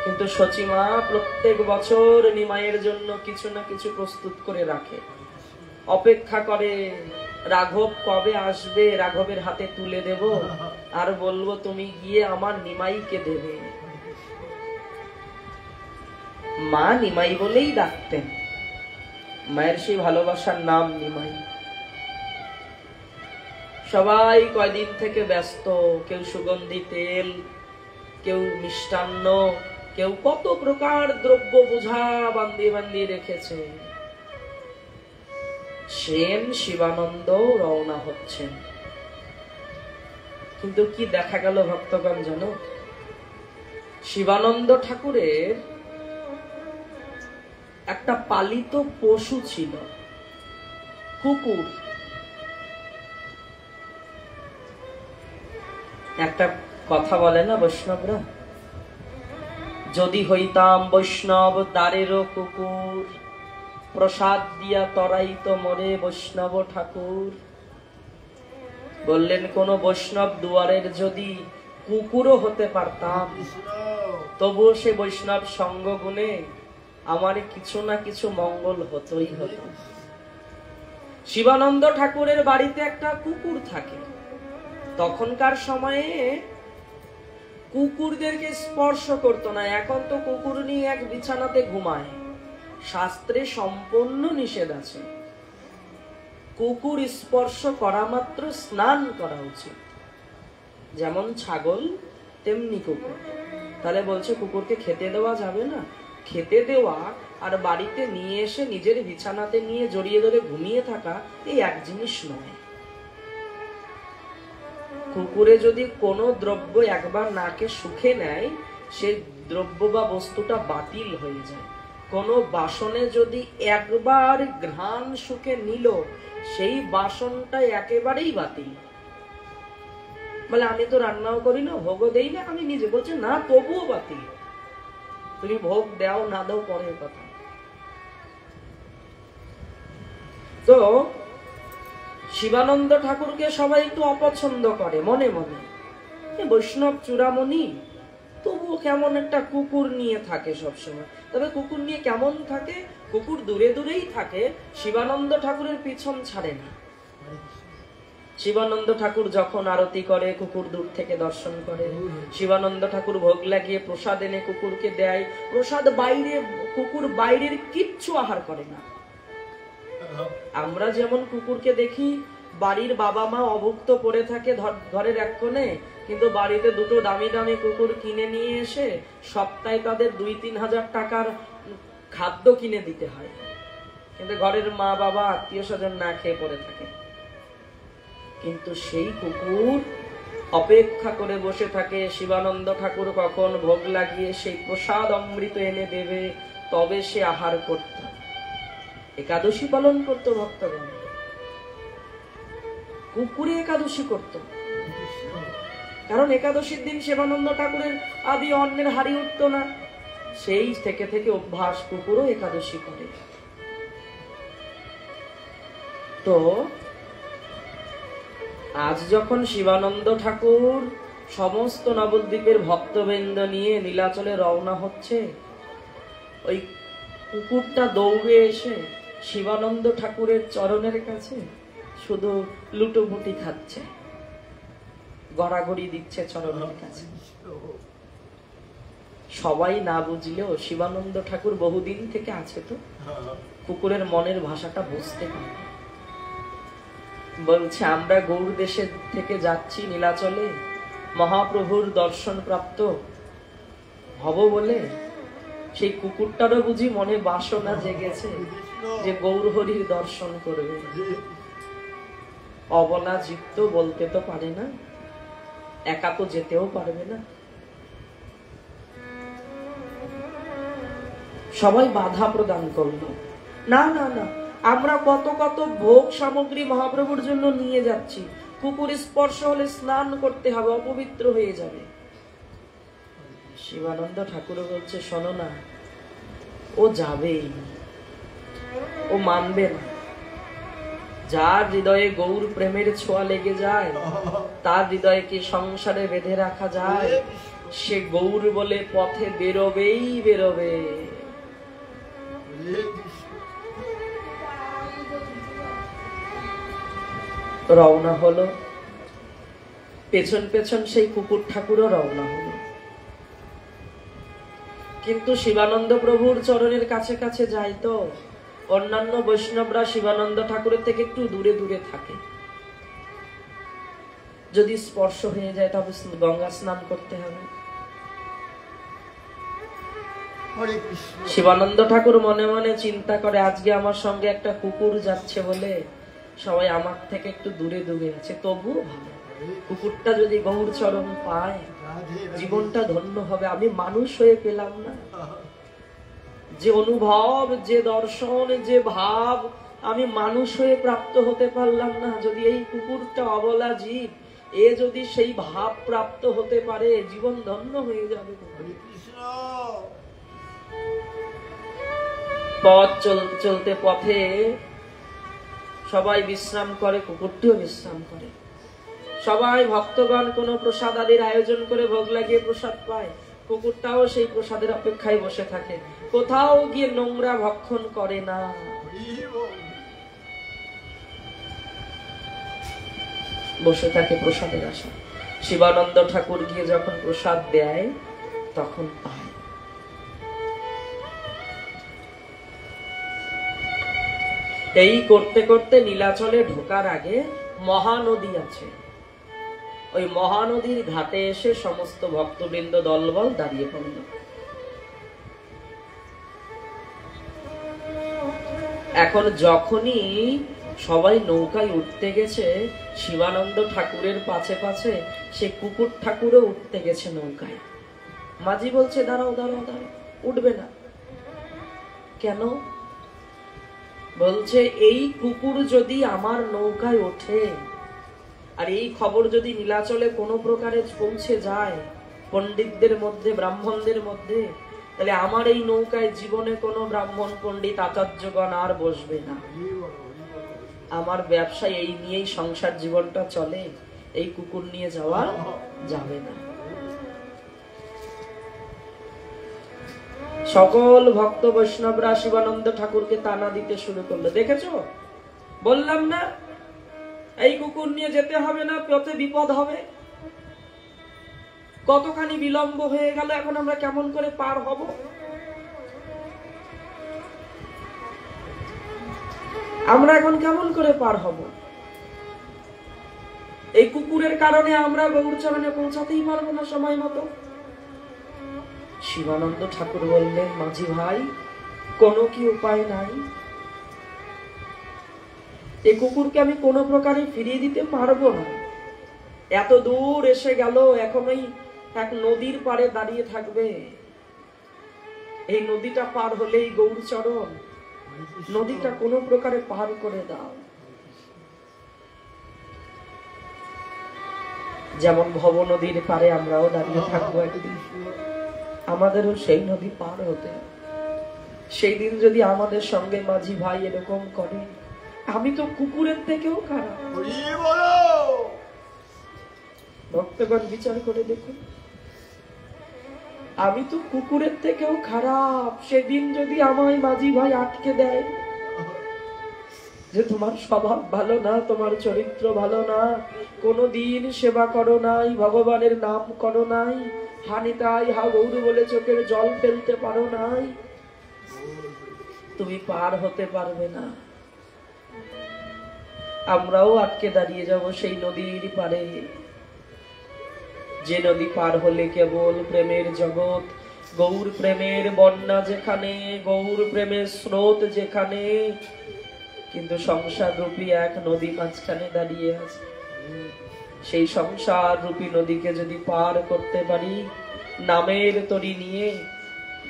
কিন্তু শচীমা প্রত্যেক বছর নিমাইয়ের জন্য কিছু না কিছু প্রস্তুত করে রাখে, অপেক্ষা করে রাঘব কবে আসবে, রাঘবের হাতে তুলে দেব আর বলবো তুমি গিয়ে আমার নিমাইকে দেবে। মা নিমাই বলেই ডাকতেন, মায়ের সেই ভালোবাসার নাম নিমাই। সবাই কয়দিন থেকে ব্যস্ত, কেউ সুগন্ধি তেল, কেউ মিষ্টান্ন, কেউ কত প্রকার দ্রব্য বোঝা বান্ধিয়ে বান্ধিয়ে রেখেছে। সেন শিবানন্দ রওনা হচ্ছেন। কিন্তু কি দেখা গেল ভক্তগণ জানো, শিবানন্দ ঠাকুরের একটা পালিত পশু ছিল, কুকুর। একটা কথা বলে না বৈষ্ণবরা, যদি হইতাম বৈষ্ণব দ্বারেরও কুকুর, প্রসাদ দিয়া তরাইত মোরে বৈষ্ণব ঠাকুর। বললেন কোন বৈষ্ণব দুয়ারের যদি কুকুরও হতে পারতাম, তবুও সে বৈষ্ণব সঙ্গ গুণে আমার কিছু না কিছু মঙ্গল হতই হতো। শিবানন্দ ঠাকুরের বাড়িতে একটা কুকুর থাকে। তখনকার সময়ে কুকুরদেরকে স্পর্শ করতো না। এখন তো কুকুর নিয়ে এক বিছানাতে ঘুমায়, শাস্ত্রে সম্পূর্ণ নিষেধ আছে। কুকুর স্পর্শ করা মাত্র স্নান করা উচিত। যেমন ছাগল তেমনি কুকুর। তাহলে বলছে কুকুরকে খেতে দেওয়া যাবে না? খেতে দেওয়া আর বাড়িতে নিয়ে এসে নিজের বিছানাতে নিয়ে জড়িয়ে ধরে ঘুমিয়ে থাকা এই এক জিনিস নয়। কুকুরে যদি কোনো দ্রব্য একবার নাকে শুকে নেয়, সেই দ্রব্য বা বস্তুটা বাতিল হয়ে যায়। কোনো বাসনে যদি একবার ঘ্রাণ শুকে নিল, সেই বাসনটা একেবারেই বাতিল। বলে আমি তো রান্নাও করি না, ভোগও দেই না, আমি নিজে। বলছে না, তবুও বাতিল। তুমি ভোগ দাও না দাও পরের কথা। তো শিবানন্দ ঠাকুরকে সবাই একটু অপছন্দ করে মনে মনে, বৈষ্ণব চূড়ামণি, তবুও কেমন একটা কুকুর নিয়ে থাকে সবসময়। তবে কুকুর নিয়ে কেমন থাকে? কুকুর দূরে দূরেই থাকে, শিবানন্দ ঠাকুরের পিছন ছাড়ে না। শিবানন্দ ঠাকুর যখন আরতি করে, কুকুর দূর থেকে দর্শন করে। শিবানন্দ ঠাকুর ভোগ লাগিয়ে প্রসাদ এনে কুকুরকে দেয়। প্রসাদ বাইরে, কুকুর বাইরের কিচ্ছু আহার করে না। আমরা যেমন কুকুরকে দেখি বাড়ির বাবা মা অভুক্ত পড়ে থাকে ঘরের এক কোণে, কিন্তু বাড়িতে দুটো দামি দামি কুকুর কিনে নিয়ে এসে সপ্তাহে তাদের 2-3 হাজার টাকার খাদ্য কিনে দিতে হয়, কিন্তু ঘরের মা বাবা আত্মীয় স্বজন না খেয়ে পড়ে থাকে। কিন্তু সেই কুকুর অপেক্ষা করে বসে থাকে শিবানন্দ ঠাকুর কখন ভোগ লাগিয়ে সেই প্রসাদ অমৃত এনে দেবে, তবে সে আহার করত। একাদশী পালন করত ভক্তগণ, কুকুরে একাদশী করত। কারণ একাদশীর দিন শিবানন্দ ঠাকুরের আদি অন্নের হাড়ি উঠত না। সেই থেকে থেকে অভ্যাস, কুকুরও একাদশী করে। তো আজ যখন শিবানন্দ ঠাকুর সমস্ত নবদ্বীপের ভক্তবৃন্দ নিয়ে নীলাচলে রওনা হচ্ছে, ওই কুকুরটা দৌড়ে এসে শিবানন্দ ঠাকুরের চরণের কাছে শুধু লুটোপুটি খাচ্ছে, গড়াগড়ি দিচ্ছে চরণের কাছে। সবাই না বুঝলেও শিবানন্দ ঠাকুর বহুদিন থেকে আছে, তো কুকুরের মনের ভাষাটা বুঝতে পারে। বলছে আমরা গৌর দেশে থেকে যাচ্ছি নীলাচলে, মহাপ্রভুর দর্শন প্রাপ্ত হব বলে সেই কুকুরটারও বুঝি মনে বাসনা জেগেছে যে গৌর হরির দর্শন করবে। অবলা জীব তো বলতে তো পারে না, একা তো যেতেও পারবে না। সবাই বাধা প্রদান করলো, না না না, আমরা কত কত ভোগ সামগ্রী মহাপ্রভুর জন্য নিয়ে যাচ্ছি, কুকুর স্পর্শ হলে স্নান করতে হবে, অপবিত্র হয়ে যাবে। শিবানন্দ ঠাকুর বলছে শোনো না, ও যাবেই, ও মানবে না। যার হৃদয়ে গৌর প্রেমের ছোঁয়া লেগে যায়, তার হৃদয়কে সংসারে বেঁধে রাখা যায়, সে গৌর বলে পথে বেরোবেই বেরোবে। রওনা হলো, পেছন পেছন সেই কুকুর ঠাকুরও রওনা হলো। কিন্তু শিবানন্দ প্রভুর চরণের কাছে কাছে যায় তো, অন্যান্য বৈষ্ণবরা শিবানন্দ ঠাকুরের থেকে একটু দূরে দূরে থাকে। যদি স্পর্শ হয়ে যায় তবে গঙ্গা স্নান করতে হবে। শিবানন্দ ঠাকুর মনে মনে চিন্তা করে, আজকে আমার সঙ্গে একটা কুকুর যাচ্ছে বলে সবাই আমার থেকে একটু দূরে দূরে আছে, তবুও ভালো। কুকুরটা যদি গৌর চরণ পায় জীবনটা ধন্য হবে। আমি মানুষ হয়ে পেলাম না, যে অনুভব, যে দর্শন, যে ভাব আমি মানুষ হয়ে প্রাপ্ত হতে পারলাম না। যদি এই কুকুরটা অবলা জীব, এ যদি সেই ভাব প্রাপ্ত হতে পারে, জীবন ধন্য হয়ে যাবে। পথ চলতে চলতে পথে সবাই বিশ্রাম করে, কুকুরটিও বিশ্রাম করে। সবাই ভক্তগণ কোনো প্রসাদ আদির আয়োজন করে ভোগ লাগিয়ে প্রসাদ পায়, কুকুরটাও সেই প্রসাদের অপেক্ষায় বসে থাকে, কোথাও গিয়ে নোংরা ভক্ষণ করে না। বসে থাকে প্রসাদের আশা। শিবানন্দ ঠাকুর গিয়ে যখন প্রসাদ দেয় তখন পায়। এই করতে করতে নীলাচলে ঢোকার আগে মহানদী আছে, ওই মহানদীর ঘাটে এসে সমস্ত ভক্তবৃন্দ দলবল দাঁড়িয়ে পড়ল। এখন যখনই সবাই নৌকায় উঠতে গেছে, শিবানন্দ ঠাকুরের পাছে পাছে সে কুকুর ঠাকুরও উঠতে গেছে নৌকায়। মাঝি বলছে, দাঁড়াও দাঁড়াও দাঁড়াও, উঠবে না কেন? বলছে, এই কুকুর যদি আমার নৌকায় ওঠে আর এই খবর যদি নীলাচলে কোনো প্রকারে পৌঁছে যায় পণ্ডিতদের মধ্যে, ব্রাহ্মণদের মধ্যে, তাহলে আমার এই নৌকায় জীবনে কোনো ব্রাহ্মণ পণ্ডিত আচার্যগণ আর বসবে না। আমার ব্যবসায় এই নিয়েই সংসার জীবনটা চলে, এই কুকুর নিয়ে যাওয়া যাবে না। সকল ভক্ত বৈষ্ণবরা শিবানন্দ ঠাকুরকে তানা দিতে শুরু করলো। দেখেছো, বললাম না এই কুকুর নিয়ে যেতে হবে না, পথে বিপদ হবে। কতখানি বিলম্ব হয়ে গেল, এখন আমরা কেমন করে পার হব? আমরা এখন কেমন করে পার হব? এই কুকুরের কারণে আমরা গৌরচরণে পৌঁছাতেই পারবো না সময় মতো। শিবানন্দ ঠাকুর বললেন, মাঝি ভাই, কোনো কি উপায় নাই? এই কুকুরকে আমি কোনো প্রকারে ফিরিয়ে দিতে পারবো না। এত দূর এসে গেল, এখন ওই এক নদীর পাড়ে দাঁড়িয়ে থাকবে। এই নদীটা পার হলেই গৌরচরণ, নদীটা কোনো প্রকারে পার করে দাও। যেমন ভব নদীর পারে আমরাও দাঁড়িয়ে থাকবো একদিন, আমাদেরও সেই নদী পার হতে। সেই দিন যদি আমাদের সঙ্গে মাঝি ভাই এরকম করে, আমি তো কুকুরের থেকেও খারাপ। ভক্তগণ বিচার করে দেখুন, আমি তো কুকুরের থেকেও খারাপ। সেদিন যদি আমায় মাঝি ভাই আটকে দেয় যে তোমার স্বভাব ভালো না, তোমার চরিত্র ভালো না, কোনদিন সেবা করো নাই, ভগবানের নাম করো নাই, হানিতাই হা গৌর বলে চোখের জল ফেলতে পারো নাই, তুমি পার হতে পারবে না। আমরাও আটকে দাঁড়িয়ে যাব সেই নদীর পারে, যে নদী পার হলে কেবল প্রেমের জগৎ, গৌর প্রেমের বন্যা যেখানে, গৌর প্রেমের স্রোত যেখানে, কিন্তু সংসার রূপী এক নদী মাঝখানে দাঁড়িয়ে আছে। সেই সংসার রূপী নদীকে যদি পার করতে পারি নামের তরি নিয়ে,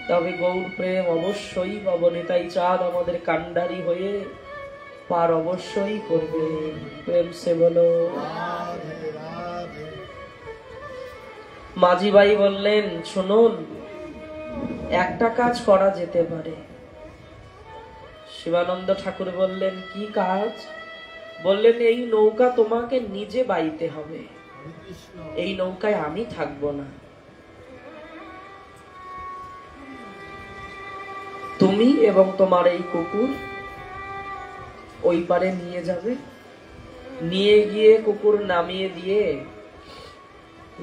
তবে গৌর প্রেম অবশ্যই নবনীতাই চাঁদ আমাদের কান্ডারি হয়ে পার অবশ্যই করবে। প্রেম সে বলো। মাঝি ভাই বললেন, শুনুন, একটা কাজ করা যেতে পারে। শিবানন্দ ঠাকুর বললেন, কি কাজ? বললেন, এই নৌকা তোমাকে নিজে বাইতে হবে, এই নৌকায় আমি থাকবো না। তুমি এবং তোমার এই কুকুর ওই পারে নিয়ে যাবে, নিয়ে গিয়ে কুকুর নামিয়ে দিয়ে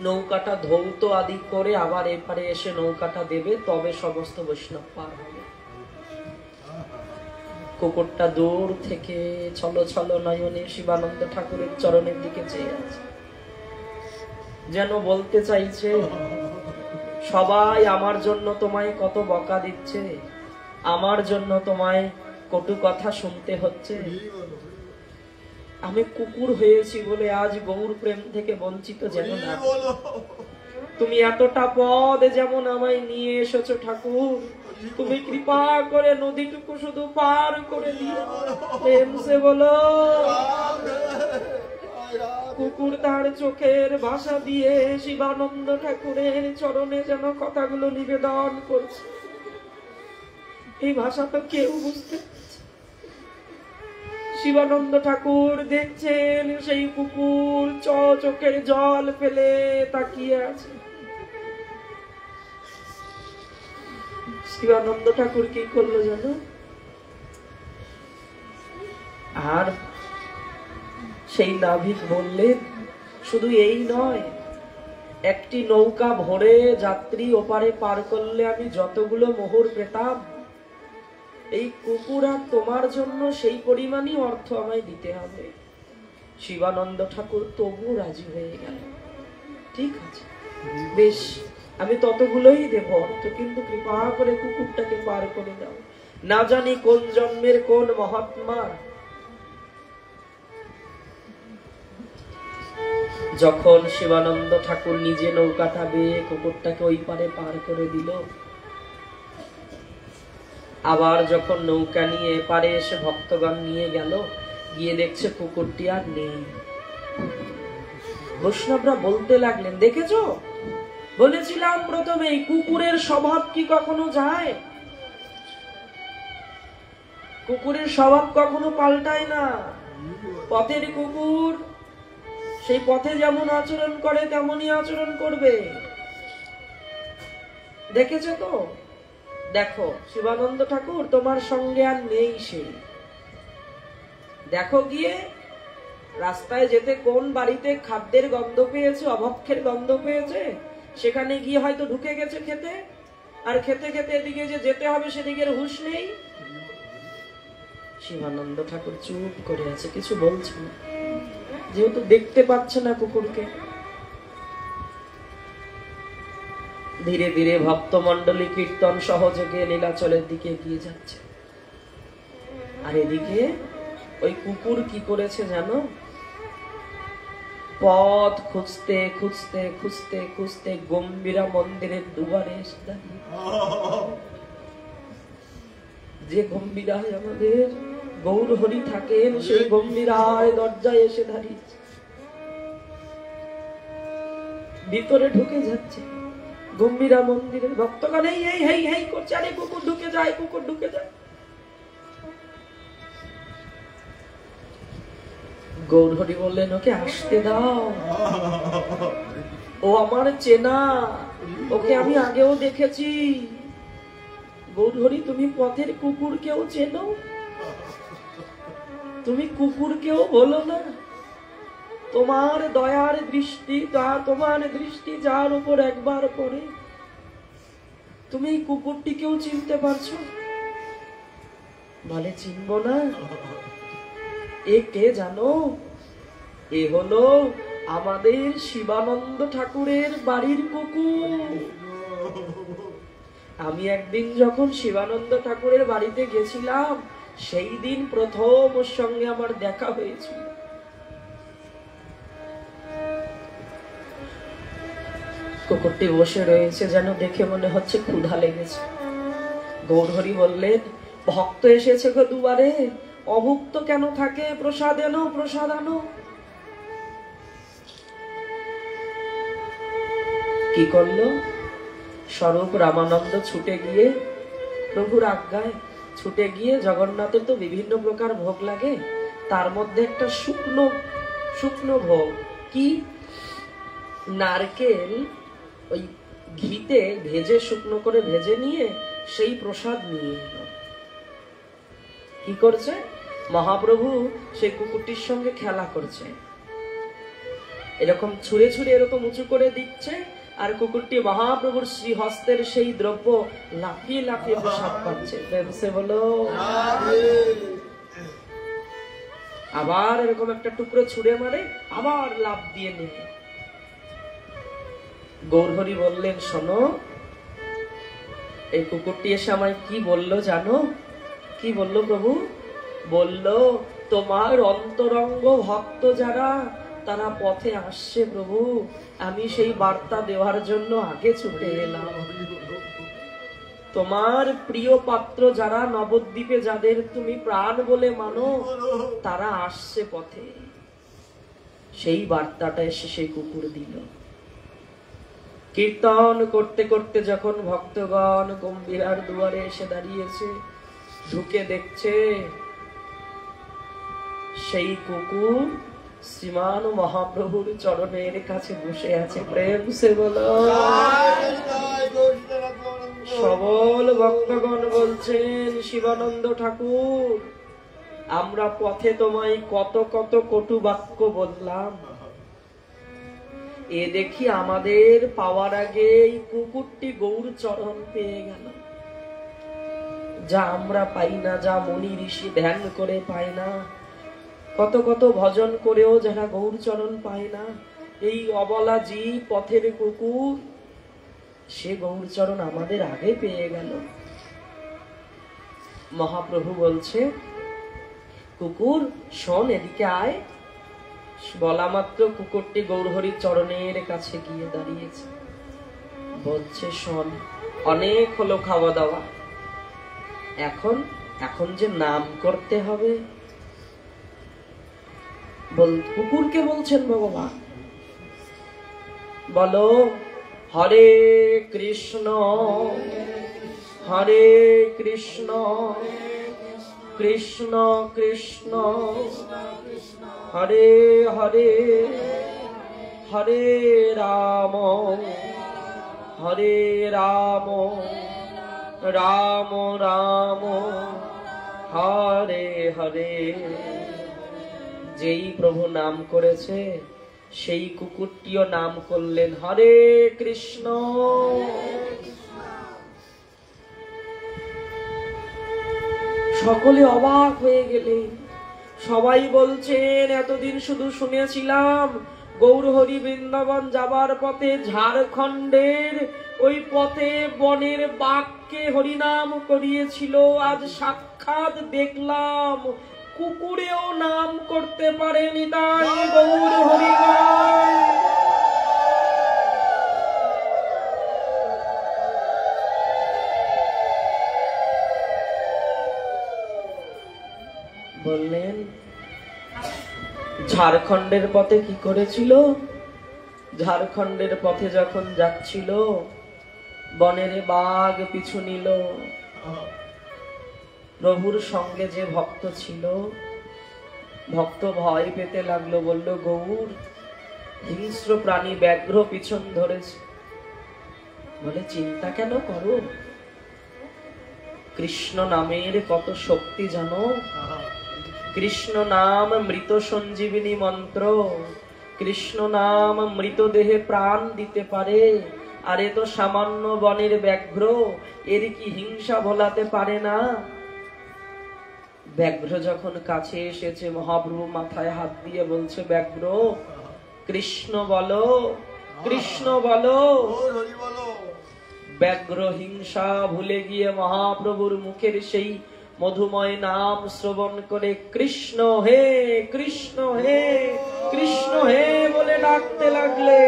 নৌকাটা ধৌত আদি করে আবার এপারে এসে নৌকাটা দেবে, তবে সমস্ত বৈষ্ণব পার হবে। কুকুরটা দূর থেকে ছলো ছলো নয়নে শিবানন্দ ঠাকুরের চরণের দিকে চেয়ে আছে, যেন বলতে চাইছে, সবাই আমার জন্য তোমায় কত বকা দিচ্ছে, আমার জন্য তোমায় কটু কথা শুনতে হচ্ছে, আমি কুকুর হয়েছি বলে আজ গৌর প্রেম থেকে বঞ্চিত যেন না। তুমি এতটা পদ যেমন আমায় নিয়ে এসেছো ঠাকুর, তুমি কৃপা করে নদীটুকু শুধু পার করে দিও। প্রেম সে বলো। কুকুর তার চোখের ভাষা দিয়ে শিবানন্দ ঠাকুরের চরণে যেন কথাগুলো নিবেদন করছে। এই ভাষা তো কেউ বুঝতে পারছে। শিবানন্দ ঠাকুর দেখছেন সেই কুকুর চোখের জল ফেলে তাকিয়ে আছে। শিবানন্দ ঠাকুর কি করলো জানো? আর সেই নাভিক বললেন, শুধু এই নয়, একটি নৌকা ভরে যাত্রী ওপারে পার করলে আমি যতগুলো মোহর পেতাম, এই কুকুর আর তোমার জন্য সেই পরিমাণই অর্থ আমায় দিতে হবে। শিবানন্দ ঠাকুর তবু রাজি হয়ে গেল। ঠিক আছে, বেশ, আমি ততগুলোই দেব অর্থ, কিন্তু কৃপা করে কুকুরটাকে পার করে দাও। না জানি কোন জন্মের কোন মহাত্মা যখন শিবানন্দ ঠাকুর নিজে নৌকাটা বেয়ে কুকুরটাকে ওই পারে পার করে দিল, আবার যখন নৌকা নিয়ে পারে এসে ভক্তগণ নিয়ে গেল, গিয়ে দেখছে কুকুরটি আর নেই। বৈষ্ণবরা বলতে লাগলেন, দেখেছো, বলেছিলাম প্রথমে কুকুরের স্বভাব কি কখনো যায়? কুকুরের স্বভাব কখনো পাল্টায় না। পথের কুকুর সেই পথে যেমন আচরণ করে তেমনই আচরণ করবে। দেখেছো তো? দেখো শিবানন্দ ঠাকুর তোমার সঙ্গে আর নেই। সেই দেখো গিয়ে রাস্তায় যেতে কোন বাড়িতে খাদ্যের গন্ধ পেয়েছে, অভক্ষের গন্ধ পেয়েছে, সেখানে গিয়ে হয়তো ঢুকে গেছে খেতে, আর খেতে খেতে এদিকে যে যেতে হবে সেদিকের হুঁশ নেই। শিবানন্দ ঠাকুর চুপ করে আছে, কিছু বলছে না, যেহেতু দেখতে পাচ্ছে না কুকুরকে। ধীরে ধীরে ভক্তমণ্ডলী কীর্তন সহযোগে নীলাচলের দিকে এগিয়ে যাচ্ছে। আর এদিকে ওই কুকুর কি করেছে জানো? পথ খুঁজতে খুঁজতে খুঁজতে খুঁজতে গম্ভীরা মন্দিরের দুয়ারে এসে দাঁড়িয়ে। যে গম্ভীরায় আমাদের গৌর হরি থাকেন, সেই গম্ভীরায় দরজায় এসে দাঁড়িয়েছে। ভিতরে ঢুকে যাচ্ছে গম্ভীরা মন্দিরের ভক্তগণ এই এই হেই হেই করছে, আরে কুকুর ঢুকে যায়, কুকুর ঢুকে যায়। গৌর হরি বললেন, ওকে আসতে দাও, ও আমার চেনা, ওকে আমি আগেও দেখেছি। গৌর হরি, তুমি পথের কুকুরকেও চেনো? তুমি কুকুরকেও বলো না? তোমার দয়ার দৃষ্টি, তোমার দৃষ্টি যার উপর একবার পড়ে, তুমি এই কুকুরটিকেও চিনতে পারছো? বলে, চিনব না? এ কে জানো? এ হলো আমাদের শিবানন্দ ঠাকুরের বাড়ির কুকুর। আমি একদিন যখন শিবানন্দ ঠাকুরের বাড়িতে গেছিলাম, সেই দিন প্রথম ওর সঙ্গে আমার দেখা হয়েছিল। কুকুরটি বসে রয়েছে, যেন দেখে মনে হচ্ছে ক্ষুধা লেগেছে। গৌর হরি বললেন, ভক্ত এসেছে গো দুয়ারে, অভুক্ত কেন থাকে? প্রসাদ এনো, প্রসাদ আনো। কি করলো? স্বরূপ রামানন্দ ছুটে গিয়ে, প্রভুর আজ্ঞায় ছুটে গিয়ে, জগন্নাথের তো বিভিন্ন প্রকার ভোগ লাগে, তার মধ্যে একটা শুকনো শুকনো ভোগ, কি নারকেল ওই ঘিতে ভেজে, শুকনো করে ভেজে নিয়ে সেই প্রসাদ নিয়ে এলো। কি করছে? মহাপ্রভু সেই কুকুরটির সঙ্গে খেলা করছে, এরকম ছুঁড়ে ছুঁড়ে এরকম উঁচু করে দিচ্ছে, আর কুকুরটি মহাপ্রভুর শ্রীহস্তের সেই দ্রব্য লাফিয়ে লাফিয়ে প্রসাদ পাচ্ছে। সে বলো, আবার এরকম একটা টুকরো ছুঁড়ে মারে, আবার লাফ দিয়ে নেবে। গৌর হরি বললেন, শোনো, এই কুকুরটি এসে আমায় কি বললো জানো? কি বললো প্রভু? বললো, তোমার অন্তরঙ্গ ভক্ত যারা, তারা পথে আসছে প্রভু, আমি সেই বার্তা দেওয়ার জন্য আগে ছুটে এলাম। তোমার প্রিয় পাত্র যারা নবদ্বীপে, যাদের তুমি প্রাণ বলে মানো, তারা আসছে পথে। সেই বার্তাটা এসে সেই কুকুর দিল। কীর্তন করতে করতে যখন ভক্তগণ গম্ভীরার দুয়ারে এসে দাঁড়িয়েছে, ঢুকে দেখছে সেই কুকুর শ্রীমান মহাপ্রভুর চরণের কাছে বসে আছে। প্রেম সে বলো। সবল ভক্তগণ বলছেন, শিবানন্দ ঠাকুর, আমরা পথে তোমায় কত কত কটু বাক্য বললাম, এ দেখি আমাদের পাওয়ার আগে এই কুকুরটি গৌর চরণ পেয়ে গেল। যা আমরা পাই না, যা মুনি ঋষি ধ্যান করে পায় না, কত কত ভজন করেও যারা গৌর চরণ পায় না, এই অবলা জীব পথের কুকুর, সে গৌর চরণ আমাদের আগে পেয়ে গেল। মহাপ্রভু বলছে, কুকুর শোন, এদিকে আয়। বলা মাত্র কুকুরটি গৌরহরির চরণের কাছে গিয়ে দাঁড়িয়েছে। বলছে, শোন, অনেক হলো খাওয়া দাওয়া, এখন এখন যে নাম করতে হবে। কুকুরকে বলছেন ভগবান, বলো হরে কৃষ্ণ হরে কৃষ্ণ কৃষ্ণ কৃষ্ণ হরে হরে হরে রাম হরে রাম রাম রাম হরে হরে। যেই প্রভু নাম করেছে, সেই কুকুরটিও নাম করলেন হরে কৃষ্ণ। সকলে অবাক হয়ে গেলেন। সবাই বলছেন, এতদিন শুধু শুনেছিলাম গৌরহরি বৃন্দাবন যাবার পথে ঝাড়খণ্ডের ওই পথে বনের বাঘকে হরিনাম করিয়েছিল, আজ সাক্ষাৎ দেখলাম কুকুরেও নাম করতে পারেনি। তাই গৌর হরিনাম। বললেন, ঝাড়খণ্ডের পথে কি করেছিল? ঝাড়খণ্ডের পথে যখন যাচ্ছিল, বনের বাঘ পিছু নিল। প্রভুর সঙ্গে যে ভক্ত ছিল, ভক্ত ভয় পেতে লাগলো, বলল, গৌর, হিংস্র প্রাণী ব্যাঘ্র পিছন ধরেছে। বলে, চিন্তা কেন করো? কৃষ্ণ নামের কত শক্তি জানো? কৃষ্ণ নাম মৃত সঞ্জীবিনী মন্ত্র। কৃষ্ণ নাম মৃতদেহে প্রাণ দিতে পারে। আর এ তো সামান্য বনের ব্যাঘ্র, এর কি হিংসা ভোলাতে পারে না? ব্যাঘ্র যখন কাছে এসেছে, মহাপ্রভু মাথায় হাত দিয়ে বলছে, ব্যাঘ্র, কৃষ্ণ বলো, কৃষ্ণ বলো। ব্যাঘ্র হিংসা ভুলে গিয়ে মহাপ্রভুর মুখের সেই মধুময় নাম শ্রবণ করে কৃষ্ণ হে কৃষ্ণ হে কৃষ্ণ হে বলে ডাকতে লাগলে।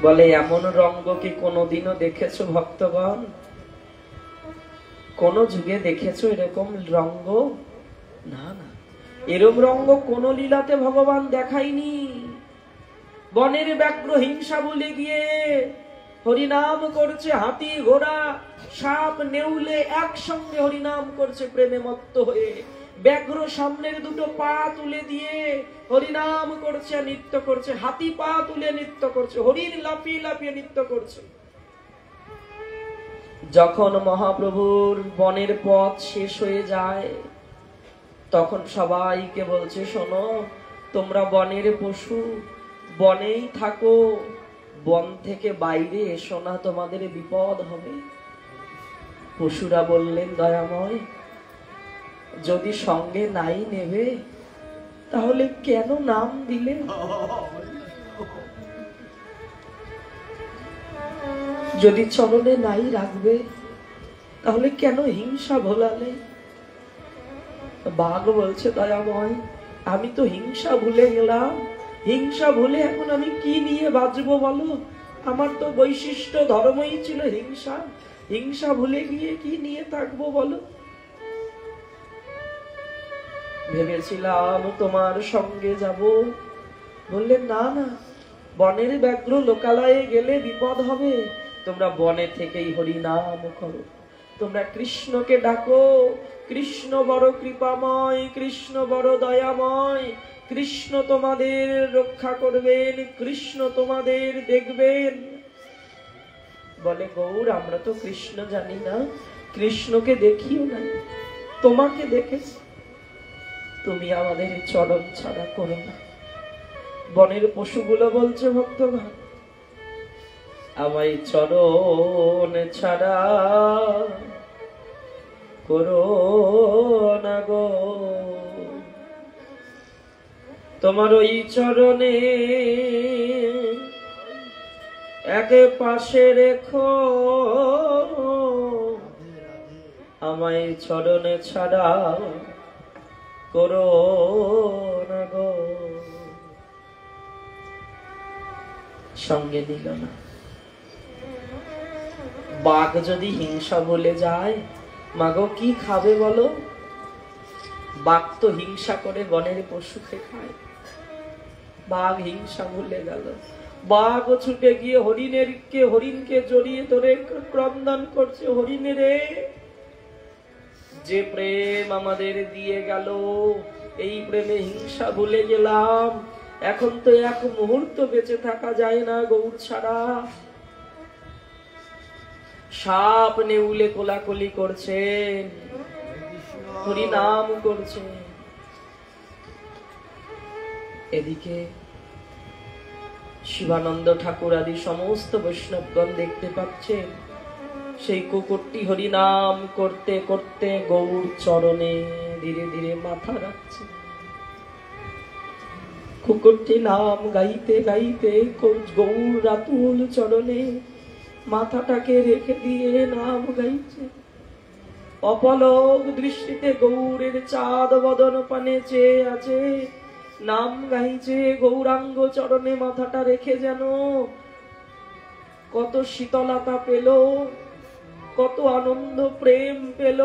বলে, এমন রঙ্গ কি কোনোদিনও দেখেছো ভক্তগণ? কোন যুগে দেখেছো এরকম রঙ্গ? না না, এরকম রঙ্গ কোন লীলাতে ভগবান দেখায়নি। বনের ব্যাঘ্র হিংসা ভুলে গিয়ে হরিনাম করছে, হাতি ঘোড়া সাপ নেউলে একসঙ্গে হরিনাম করছে প্রেমে মত্ত হয়ে। ব্যাঘ্র সামনের দুটো পা তুলে দিয়ে হরিনাম করছে, নৃত্য করছে। হাতি পা তুলে নৃত্য করছে, হরিণ লাফিয়ে লাফিয়ে নৃত্য করছে। যখন মহাপ্রভুর বনের পথ শেষ হয়ে যায়, তখন সবাইকে বলছে, শোনো, তোমরা বনের পশু, বনেই থাকো, বন থেকে বাইরে এসো না, তোমাদের বিপদ হবে। পশুরা বললেন, দয়াময়, যদি সঙ্গে নাই নেবে তাহলে কেন নাম দিলে? যদি চরণে নাই রাখবে তাহলে কেন হিংসা ভোলালে? বাঘ বলছে, দয়াময়, আমি তো হিংসা ভুলে গেলাম। হিংসা ভুলে এখন আমি কি নিয়ে বাঁচবো বলো? আমার তো বৈশিষ্ট্য ধর্মই ছিল হিংসা। হিংসা ভুলে গিয়ে কি নিয়ে থাকবো বলো? ভেবেছিলাম তোমার সঙ্গে যাব। বললেন, না না, বনের ব্যাঘ্র লোকালয়ে গেলে বিপদ হবে। তোমরা বনে থেকেই হরি নাম করো, তোমরা কৃষ্ণকে ডাকো। কৃষ্ণ বড় কৃপাময়, কৃষ্ণ বড় দয়াময়, কৃষ্ণ তোমাদের রক্ষা করবেন, কৃষ্ণ তোমাদের দেখবেন। বলে, গৌর, আমরা তো কৃষ্ণ জানি না, কৃষ্ণকে দেখিও না, তোমাকে দেখেছি, তুমি আমাদের চরণ ছাড়া করো না। বনের পশুগুলো বলছে, ভক্তগণ, আমায় চরণ ছাড়া করো না গো, তোমার ওই চরণে এক পাশে রেখো, আমায় চরণ ছাড়া করো না গো। সঙ্গে নিল না। বাঘ যদি হিংসা বলে যায়, মাগো কি খাবে বলো? বাঘ তো হিংসা করে বনের পশুকে খায়। বাঘ হিংসা ভুলে গেল। বাঘ ছুটে গিয়ে হরিণকে জড়িয়ে ধরে ক্রন্দন করছে, হরিণে রে, যে প্রেম আমাদের দিয়ে গেল, এই প্রেমে হিংসা ভুলে গেলাম। এখন তো এক মুহূর্ত বেঁচে থাকা যায় না গৌর ছাড়া। সাপ নেউলে কোলাকুলি করছেন, হরি নাম করছেন। এদিকে শিবানন্দ ঠাকুর আদি সমস্ত বৈষ্ণবগণ দেখতে পাচ্ছেন, সেই কুকুরটি হরি নাম করতে করতে গৌর চরণে ধীরে ধীরে মাথা রাখছে। কুকুরটি নাম গাইতে গাইতে গৌর রাতুল চরণে মাথাটাকে রেখে দিয়ে নাম গাইছে। অপলক দৃষ্টিতে গৌরের চাঁদ বদন পানে চেয়ে আছে, নাম গাইছে। গৌরাঙ্গ চরণে মাথাটা রেখে যেন কত শীতলতা পেল, কত আনন্দ প্রেম পেল।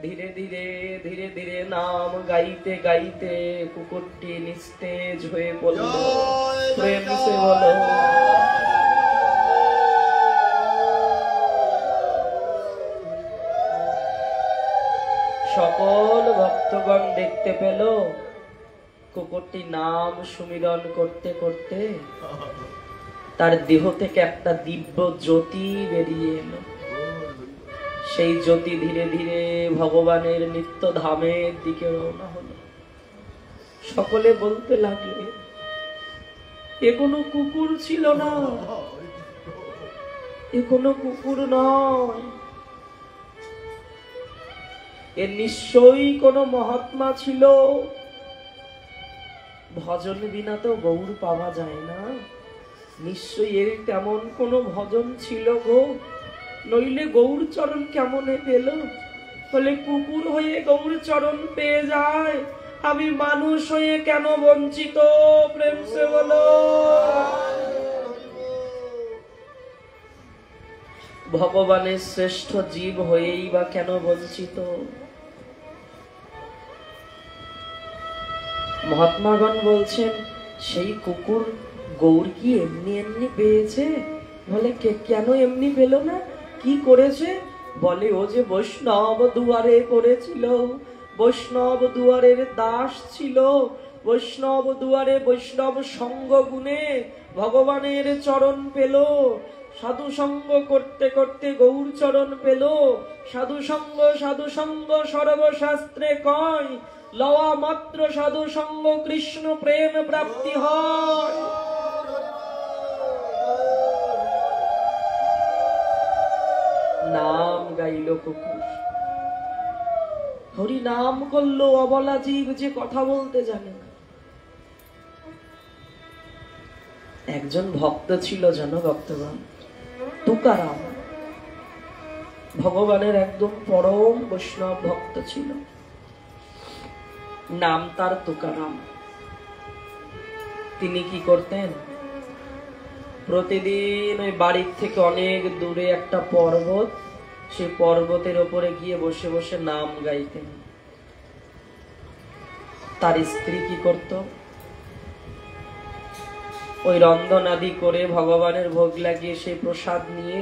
ধীরে ধীরে ধীরে ধীরে নাম গাইতে গাইতে কুকুরটি নিস্তেজ হয়ে পড়ল। প্রেম সে বলো, সকল ভক্তগণ দেখতে পেল কুকুরটি নাম সুমিরন করতে করতে তার দেহ থেকে একটা দিব্য জ্যোতি বেরিয়ে এলো। সেই জ্যোতি ধীরে ধীরে ভগবানের নিত্য ধামের দিকে রওনা হলো। সকলে বলতে লাগলে, এ কোনো কুকুর ছিল না, এ কোনো কুকুর নয়, এ নিশ্চয়ই কোনো মহাত্মা ছিল। ভজন বিনা তো গৌর পাওয়া যায় না, নিশ্চয়ই এর তেমন কোনো ভজন ছিল গো, নইলে গৌর চরণ কেমনে পেল? বলে, কুকুর হয়ে গৌর চরণ পেয়ে যায়, আমি মানুষ হয়ে কেন বঞ্চিত? প্রেম সে বলো, ভগবানের শ্রেষ্ঠ জীব হয়েই বা কেন বঞ্চিত? মহাত্মাগণ বলছেন, সেই কুকুর গৌর কি এমনি এমনি পেয়েছে? বলে, কেন এমনি পেল না? কি করেছে? বলে, ও যে বৈষ্ণব দুয়ারে করেছিল, বৈষ্ণব দুয়ারের দাস ছিল, বৈষ্ণব দুয়ারে বৈষ্ণব সঙ্গ গুণে ভগবানের চরণ পেল। সাধু সঙ্গ করতে করতে গৌর চরণ পেল। সাধু সঙ্গ সর্বশাস্ত্রে কয়, লওয়া মাত্র সাধু সঙ্গ কৃষ্ণ প্রেম প্রাপ্তি হয়। নাম গাইল কুকুর, হরি নাম করলো। অবলা জীব যে কথা বলতে জানে না। একজন ভক্ত ছিল, জন ভক্তগণ, তুকারাম। ভগবানের একদম পরম বৈষ্ণব ভক্ত ছিল, নাম তার তুকারাম। তিনি কি করতেন, প্রতিদিন ওই বাড়ির থেকে অনেক দূরে একটা পর্বত, সেই পর্বতের ওপরে গিয়ে বসে বসে নাম গাইতেন। তার স্ত্রী কি করত, ওই রন্ধনাদি করে ভগবানের ভোগ লাগিয়ে সেই প্রসাদ নিয়ে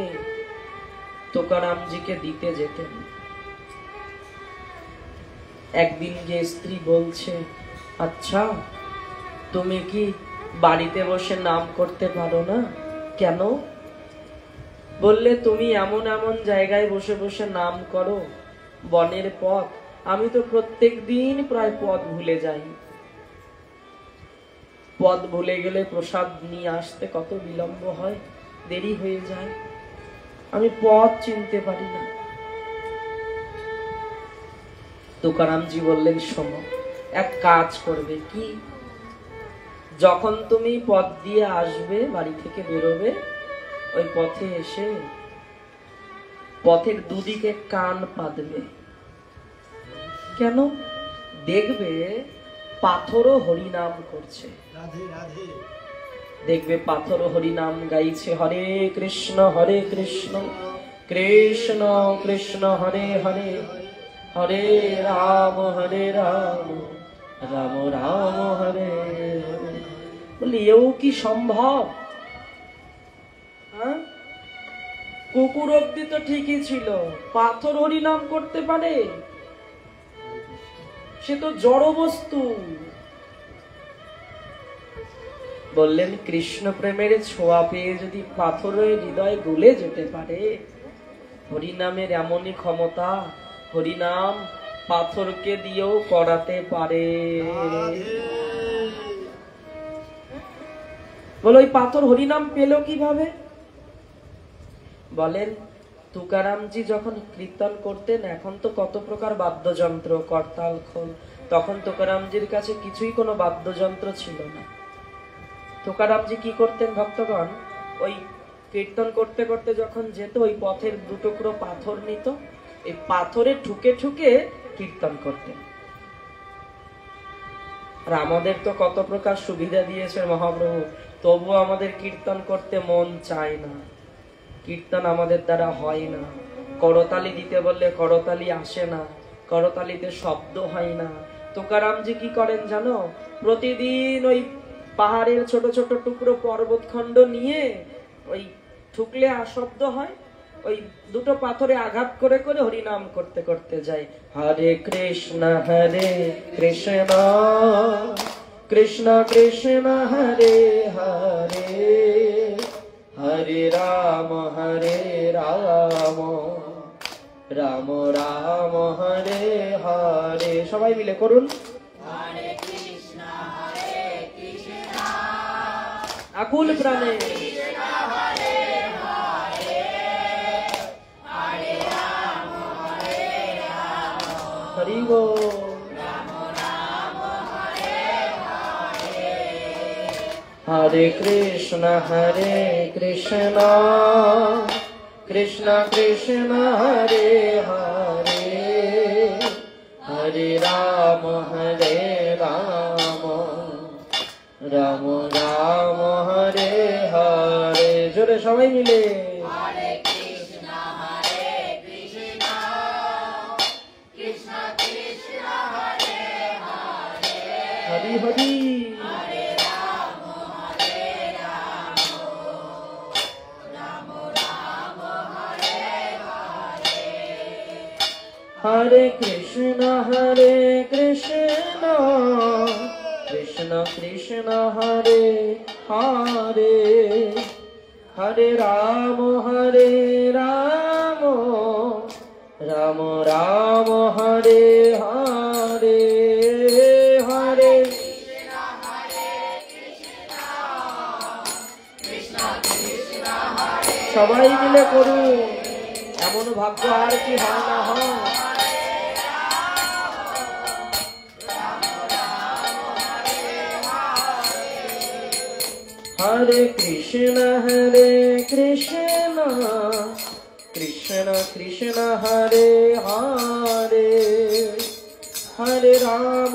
তুকারামজিকে দিতে যেতেন। একদিন গিয়ে স্ত্রী বলছে, আচ্ছা তুমি কি বাড়িতে বসে নাম করতে পারো না? কেন? বললে, তুমি এমন এমন জায়গায় বসে বসে নাম করো, বনের পথ, আমি তো প্রত্যেক দিন প্রায় পথ ভুলে যাই। পথ ভুলে গেলে প্রসাদ নিয়ে আসতে কত বিলম্ব হয়, দেরি হয়ে যায়, আমি পথ চিনতে পারি না। তুকারামজি বললেন, শোনো, এক কাজ করবে। কি? যখন তুমি পথ দিয়ে আসবে, বাড়ি থেকে বেরোবে, ওই পথে এসে পথের দুদিকে কান পাতবে। কেন? দেখবে পাথরও হরিনাম করছে, দেখবে পাথরও হরিনাম গাইছে, হরে কৃষ্ণ কৃষ্ণ কৃষ্ণ হরে হরে, হরে রাম রাম রাম হরে হরে। বলি, এও কি সম্ভব? কুকুর অব্দি তো ঠিকই ছিল, পাথর হরিনাম করতে পারে? সে তো জড় বস্তু। বললেন, কৃষ্ণ প্রেমের ছোঁয়া পেয়ে যদি পাথরের হৃদয় গলে যেতে পারে, হরিনামের এমনই ক্ষমতা, হরিনাম পাথরকে দিয়েও করাতে পারে। বলো, ওই পাথর হরিনাম পেল কিভাবে? বলেন, তুকারামজি যখন কীর্তন করতেন, এখন তো কত প্রকার বাদ্যযন্ত্র, করতাল, খোল, তখন তুকারামজির কাছে কিছুই কোনো বাদ্যযন্ত্র ছিল না। তুকারামজি কি করতেন ভক্তগণ, ওই কীর্তন করতে করতে যখন যেত, ওই পথের দুটুকরো পাথর নিত, এই পাথরে ঠুকে ঠুকে কীর্তন করতেন। আর আমাদের তো কত প্রকার সুবিধা দিয়েছে মহাপ্রভু, তবু আমাদের কীর্তন করতে মন চায় না, কীর্তন আমাদের দ্বারা হয় না। করতালি দিতে বললে করতালি আসে না, করতালিতে শব্দ হয় না। তুকারামজি কি করেন জানো, প্রতিদিন ওই পাহাড়ের ছোট ছোট টুকরো পর্বতখণ্ড নিয়ে ওই ঠুকলে শব্দ হয়, ওই দুটো পাথরে আঘাত করে করে হরিনাম করতে করতে যায়। হরে কৃষ্ণ কৃষ্ণ কৃষ্ণ হরে হরে, হরে রাম রাম রাম হরে হরে। সবাই মিলে করুন, আকুল প্রাণে হরি বল। হরে কৃষ্ণ কৃষ্ণ কৃষ্ণ হরে হরে, হরে রাম রাম রাম হরে হরে। জোরে সবাই মিলে, হরে কৃষ্ণ কৃষ্ণ কৃষ্ণ হরে হরে, হরি হরি, হরে রাম রাম রাম হরে হরে। হরে কৃষ্ণ কৃষ্ণ কৃষ্ণ কৃষ্ণ হরে হরে, হরে রাম রাম রাম হরে হরে, হরে সবাই মিলে করুন, এমন ভাগ্য আর কি হয় না হয়। হরে কৃষ্ণ কৃষ্ণ কৃষ্ণ কৃষ্ণ হরে হরে হরে রাম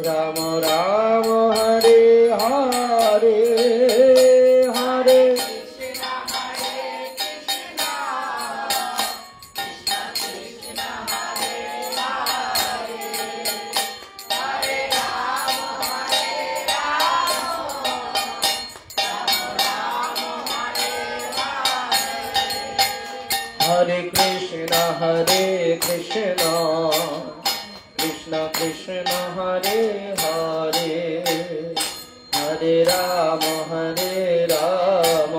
রাম রাম হরে হরে হরে हरे कृष्ण कृष्ण कृष्ण हरे हरे हरे राम राम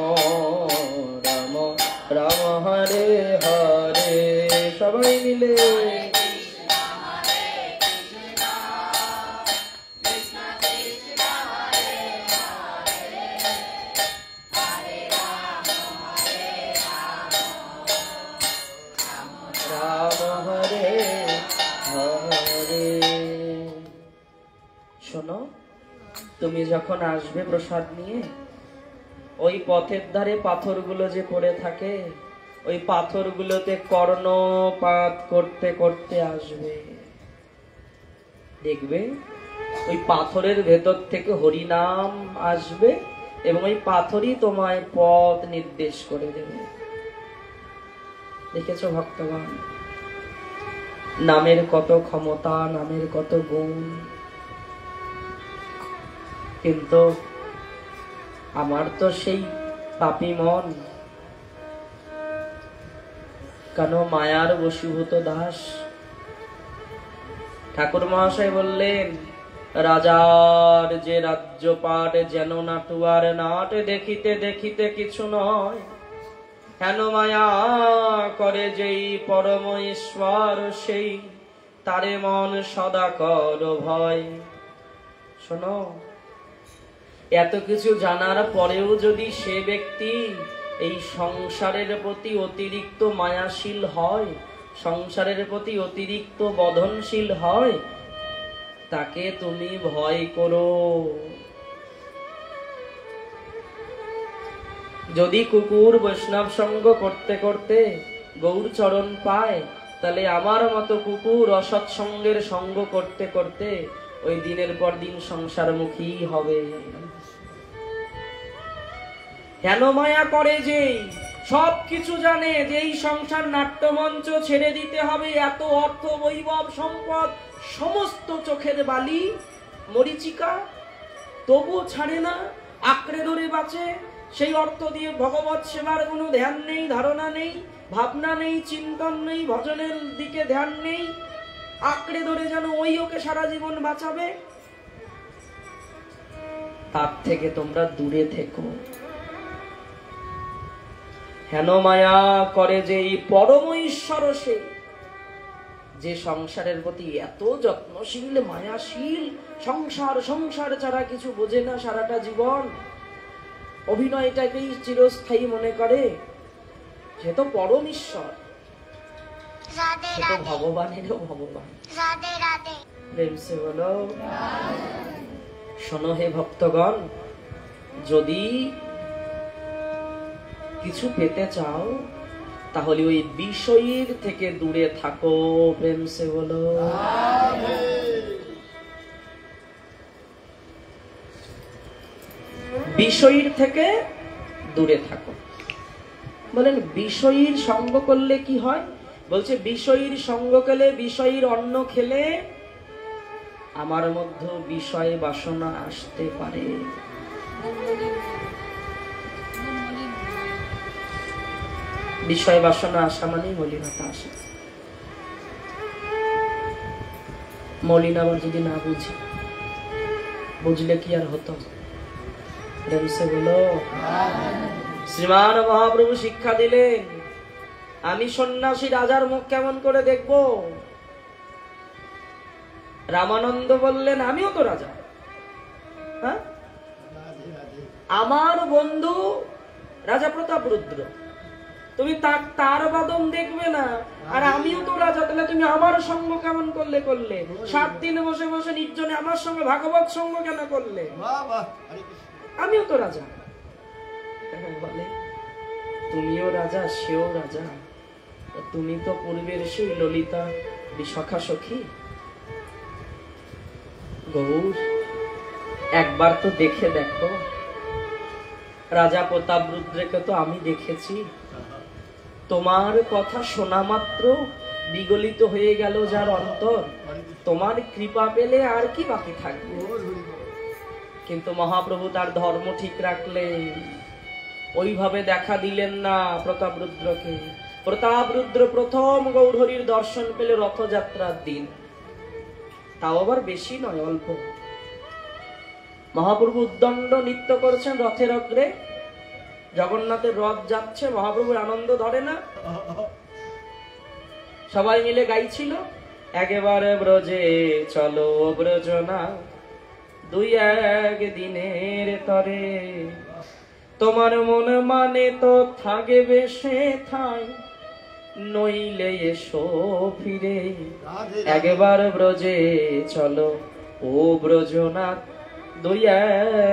राम हरे हरे सबाई मिले শোনো, তুমি যখন আসবে প্রসাদ নিয়ে, ওই পথের ধারে পাথরগুলো যে পড়ে থাকে, ওই পাথরগুলোতে কর্ণপাত করতে করতে আসবে, দেখবে ওই পাথরের ভেতর থেকে হরিনাম আসবে এবং ওই পাথরই তোমায় পথ নির্দেশ করে দেবে। দেখেছো ভক্তগণ, নামের কত ক্ষমতা, নামের কত গুণ। কিন্তু আমার তো সেই পাপী মন, কেন মায়ার বশীভূত দাস। ঠাকুর মহাশয় বললেন, রাজার যে রাজ্যপাট যেন নাটুয়ার নাট, দেখিতে দেখিতে কিছু নয়, হেন মায়া করে যেই পরম ঈশ্বর, সেই তারে মন সদা কর ভয়। শোনো, এত কিছু জানার পরেও যদি সে ব্যক্তি এই সংসারের প্রতি অতিরিক্ত মায়াশীল হয়, সংসারের প্রতি অতিরিক্ত বধনশীল হয়, তাকে তুমি ভয় করো। যদি কুকুর বৈষ্ণব সঙ্গ করতে করতে গৌর চরণ পায়, তাহলে আমার মতো কুকুর অসৎসঙ্গের সঙ্গ করতে করতে ওই দিনের পর দিন সংসারমুখী হবে। কেন মায়া করে যে সবকিছু জানে যে এই সংসার নাট্যমঞ্চ ছেড়ে দিতে হবে, এত অর্থ বৈভব সম্পদ সমস্ত চোখের বালি মরিচিকা, তবুও ছাড়ে না, আঁকড়ে ধরে বাঁচে। সেই অর্থ দিয়ে ভগবত সেবার কোনো ধ্যান নেই, ধারণা নেই, ভাবনা নেই, চিন্তন নেই, ভজনের দিকে ধ্যান নেই, আঁকড়ে ধরে যেন ওই ওকে সারা জীবন বাঁচাবে। তার থেকে তোমরা দূরে থেকো। হেন মায়া করে যে এই পরম ঈশ্বর, সে যে সংসারের প্রতি এত যত্নশীল মায়াশীল, সংসার সংসার ছাড়া কিছু বোঝে না, সারাটা জীবন অভিনয়টাকেই চিরস্থায়ী মনে করে। সে তো পরম ঈশ্বর, সে তো ভগবানেরও ভগবান। প্রেম সে বলো। শোনো হে ভক্তগণ, যদি কিছু পেতে চাও তাহলে ওই বিষয়ের থেকে দূরে থাকো। প্রেম সে বলো। বিষয়ের থেকে দূরে থাকো। বলেন বিষয়ের সঙ্গ করলে কি হয়? বলছে বিষয়ের সঙ্গ করলে, বিষয়ের অন্ন খেলে আমার মধ্যে বিষয় বাসনা আসতে পারে। বিষয় বাসনা আসা মানেই মলিনতা আসে। মলিন আবার যদি না বুঝি, বুঝলে কি আর হতো? বলো। শ্রীমান মহাপ্রভু শিক্ষা দিলেন, আমি সন্ন্যাসী রাজার মুখ কেমন করে দেখব? রামানন্দ বললেন, আমিও তো রাজা। হ্যাঁ, আমার বন্ধু রাজা প্রতাপ রুদ্র, তুমি তার বাদন দেখবে না, আর আমিও তো রাজা, তাহলে তুমি আমার সঙ্গ কেমন করলে? 7 দিন বসে বসে নির্জনে আমার সঙ্গে ভাগবত সঙ্গ কেন করলে? আমিও তো রাজা। বলে তুমিও রাজা, সেও রাজা। তুমি তো পূর্বের সেই ললিতা বিশাখা সখী। গৌর, একবার তো দেখে দেখো। রাজা প্রতাপরুদ্রকে তো আমি দেখেছি, তোমার কথা শোনা মাত্র বিগলিত হয়ে গেল যার অন্তর। তোমার কৃপা পেলে আর কি বাকি থাকবে। কিন্তু মহাপ্রভু তার ধর্ম ঠিক রাখলেন, ওইভাবে দেখা দিলেন না প্রতাপরুদ্রকে। প্রতাপরুদ্র প্রথম গৌরহরির দর্শন পেলে রথযাত্রার দিন, তাও আবার বেশি নয়, অল্প। মহাপ্রভু উদ্দণ্ড নৃত্য করছেন রথের অগ্রে, জগন্নাথের রথ যাচ্ছে, মহাপ্রভুর আনন্দ ধরে না। সবাই মিলে গাইছিল, একেবারে ব্রজে চলো ব্রজনা, দুই এক দিনের তরে, তোমার মন মানে তো থাকবে সে ঠাই, নইলে এসো ফিরে। একবার ব্রজে চলো ও ব্রজনাথ, দুই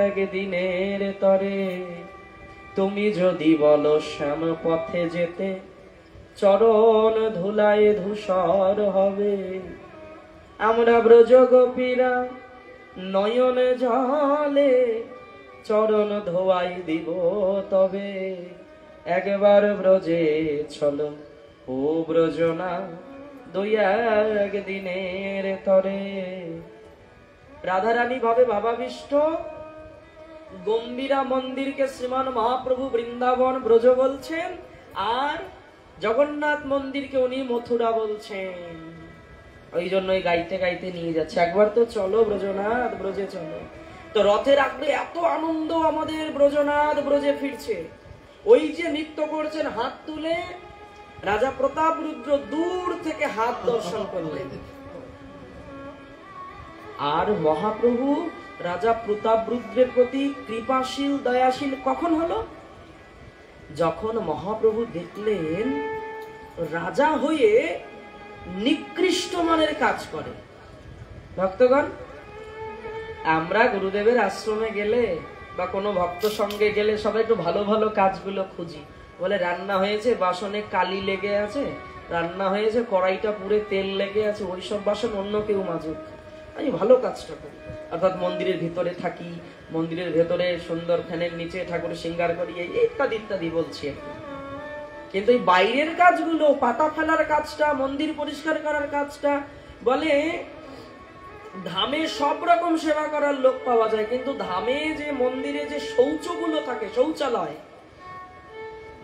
এক দিনের তরে, তুমি যদি বলো শ্যাম পথে যেতে, চরণ ধুলায় ধূসর হবে। আমরা ব্রজ গোপীরা নয়ন জলে, চরণ ধোয়াই দিব তবে। একবার ব্রজে চলো ও ব্রজনা, দুই এক দিনের তরে। রাধারানী ভাবে ভাবাবিষ্ট, গম্ভীরা মন্দিরকে শ্রীমান মহাপ্রভু বৃন্দাবন ব্রজ বলছেন, আর জগন্নাথ মন্দিরকে উনি মথুরা বলছেন। ওই জন্যই গাইতে গাইতে নিয়ে যাচ্ছে, একবার তো চলো ব্রজনাথ ব্রজে চলো। তো রথের আগ্রে এত আনন্দ, আমাদের ব্রজনাথ ব্রজে ফিরছে। ওই যে নৃত্য করছেন হাত তুলে, রাজা প্রতাপরুদ্র দূর থেকে হাত দর্শন করলেন। আর মহাপ্রভু রাজা প্রতাপরুদ্রের প্রতি কৃপাশীল দয়াশীল কখন হলো? যখন মহাপ্রভু দেখলেন রাজা হয়ে নিকৃষ্ট মানের কাজ করে। ভক্তগণ, আমরা গুরুদেবের আশ্রমে গেলে বা কোনো ভক্ত সঙ্গে গেলে সবাই একটু ভালো ভালো কাজগুলো খুঁজি। বলে রান্না হয়েছে, বাসনে কালি লেগে আছে, রান্না হয়েছে, কড়াইটা পুরে তেল লেগে আছে, ওইসব বাসন অন্য কেউ মাজুক, আমি ভালো কাজটা করি। অর্থাৎ মন্দিরের ভিতরে থাকি, মন্দিরের ভেতরে সুন্দর ফ্যানের নিচে ঠাকুর সিঙ্গার করি, ইত্যাদি ইত্যাদি বলছি। কিন্তু এই বাইরের কাজগুলো, পাতা ফেলার কাজটা, মন্দির পরিষ্কার করার কাজটা, বলে ধামে সব রকম সেবা করার লোক পাওয়া যায়, কিন্তু ধামে যে মন্দিরে যে শৌচগুলো থাকে, শৌচালয়,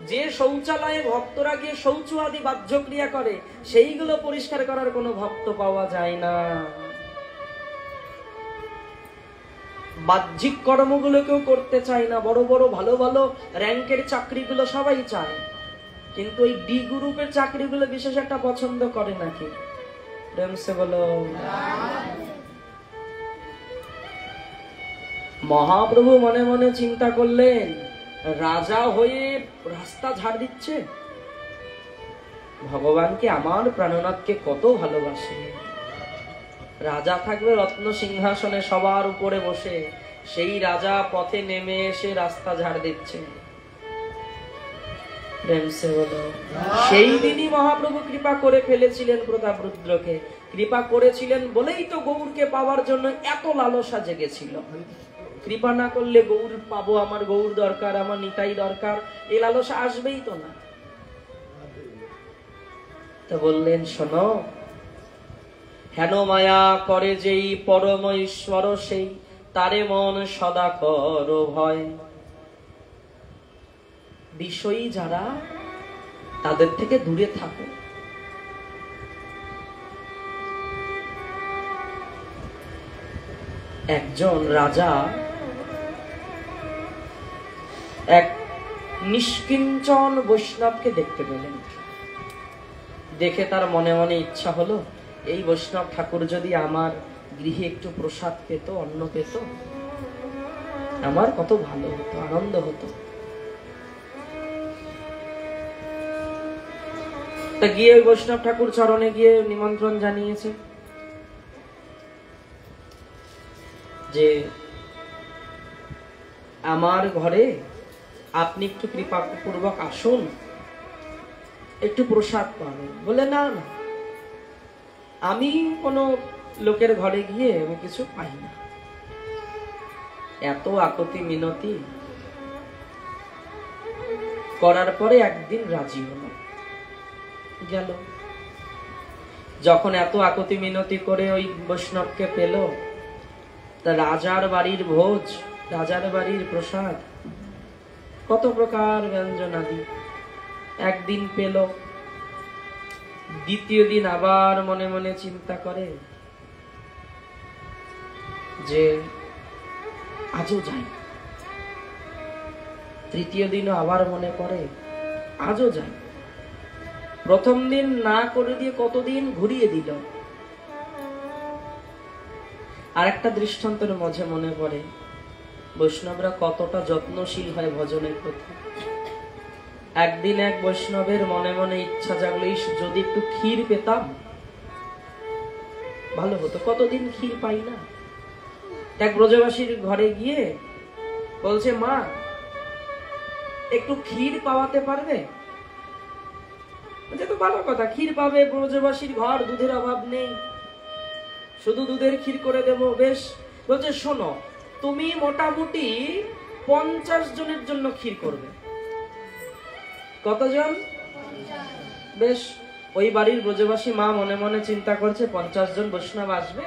যে শৌচালয়ে ভক্তরা গিয়ে শৌচ আদি বাহ্যক্রিয়া করে, সেইগুলো পরিষ্কার করার কোনো ভক্ত পাওয়া যায় না। বাহ্যিক কর্মগুলো কেউ করতে চায় না। বড় বড় ভালো ভালো র্যাঙ্কের চাকরিগুলো সবাই চায়, কিন্তু ওই ডি গ্রুপের চাকরিগুলো বিশেষ একটা পছন্দ করে নাকি? প্রেমসে বলো। মহাপ্রভু মনে মনে চিন্তা করলেন, রাজা হয়ে রাস্তা ঝাড় দিচ্ছে। ভগবানকে, আমার প্রাণনাথকে কত ভালোবাসে। রাজা থাকবে রত্ন সিংহাসনে সবার উপরে বসে, সেই রাজা পথে নেমে এসে রাস্তা ঝাড় দিচ্ছে। সেই দিনই মহাপ্রভু কৃপা করে ফেলেছিলেন প্রতাপরুদ্রকে। কৃপা করেছিলেন বলেই তো গৌরকে পাওয়ার জন্য এত লালসা জেগেছিল। কৃপা না করলে গৌর পাবো, আমার গৌর দরকার, আমার নিতাই দরকার, এই লালসা আসবেই তো না। তো বললেন, শোনো, হেন মায়া করে যেই পরম ঈশ্বর, সেই তারে মন সদা কর ভয়। বিষয়ী যারা, তাদের থেকে দূরে থাকো। একজন রাজা এক নিষ্কিঞ্চন বৈষ্ণবকে দেখতে পেলেন। দেখে তার মনে মনে ইচ্ছা হলো, এই বৈষ্ণব ঠাকুর যদি আমার গৃহে একটু প্রসাদ পেত, অন্ন পেত, আমার কত ভালো হতো, আনন্দ হতো। তা গিয়ে ওই বৈষ্ণব ঠাকুর চরণে গিয়ে নিমন্ত্রণ জানিয়েছে যে আমার ঘরে আপনি একটু কৃপাপূর্বক আসুন, একটু প্রসাদ পাবেন। বলে না না, আমি কোনো লোকের ঘরে গিয়ে আমি কিছু পাই না। এত আকুতি মিনতি করার পরে একদিন রাজি হলো, গেল। যখন এত আকুতি মিনতি করে ওই বৈষ্ণবকে পেল, তা রাজার বাড়ির ভোজ, রাজার বাড়ির প্রসাদ, কত প্রকার ব্যঞ্জনাদি একদিন পেল। দ্বিতীয় দিন আবার মনে মনে চিন্তা করে যে আজও যাই। তৃতীয় দিনও আবার মনে করে আজও যাই। প্রথম দিন না করে দিয়ে কতদিন ঘুরিয়ে দিল। আর একটা দৃষ্টান্তের মাঝে মনে পড়ে বৈষ্ণবরা কতটা যত্নশীল হয় ভজনের প্রতি। একদিন এক বৈষ্ণবের মনে মনে ইচ্ছা জাগলো, যদি একটু ক্ষীর পেতাম ভালো হতো, কতদিন ক্ষীর পাই না। এক ব্রজবাসীর ঘরে গিয়ে বলছে, মা একটু ক্ষীর পাওয়াতে পারবে? তো ভালো কথা, ক্ষীর পাবে, ব্রজবাসীর ঘর, দুধের অভাব নেই, শুধু দুধের ক্ষীর করে দেব। বেশ। বলছে, শোনো, তুমি মোটামুটি 50 জনের জন্য ক্ষীর করবে। কতজন? বেশ। ওই বাড়ির ব্রজবাসী মা মনে মনে চিন্তা করছে 50 জন বৈষ্ণব আসবে,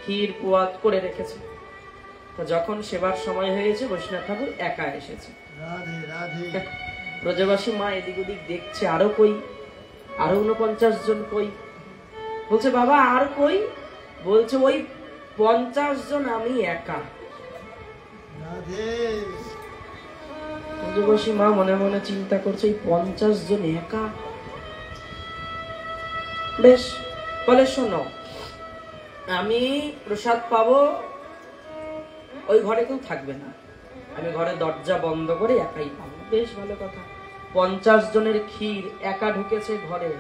ক্ষীর পুয়াত করে রেখেছে। তা যখন সেবার সময় হয়েছে, বৈষ্ণব ঠাকুর একা এসেছে। ব্রজবাসী মা এদিক ওদিক দেখছে, আরো কই, আরো 49 জন কই। বলছে, বাবা আর কই? বলছে, ওই 50 জন আমি একা। ব্রজবাসী মা মনে মনে চিন্তা করছে, এই 50 জন একা। বেশ। বলে, শোনো, আমি প্রসাদ পাবো, ওই ঘরে কেউ থাকবে না, আমি ঘরে দরজা বন্ধ করে একাই পাবো। বেশ ভালো কথা। 50 জনের ক্ষীর, একা ঢুকেছে ঘরে,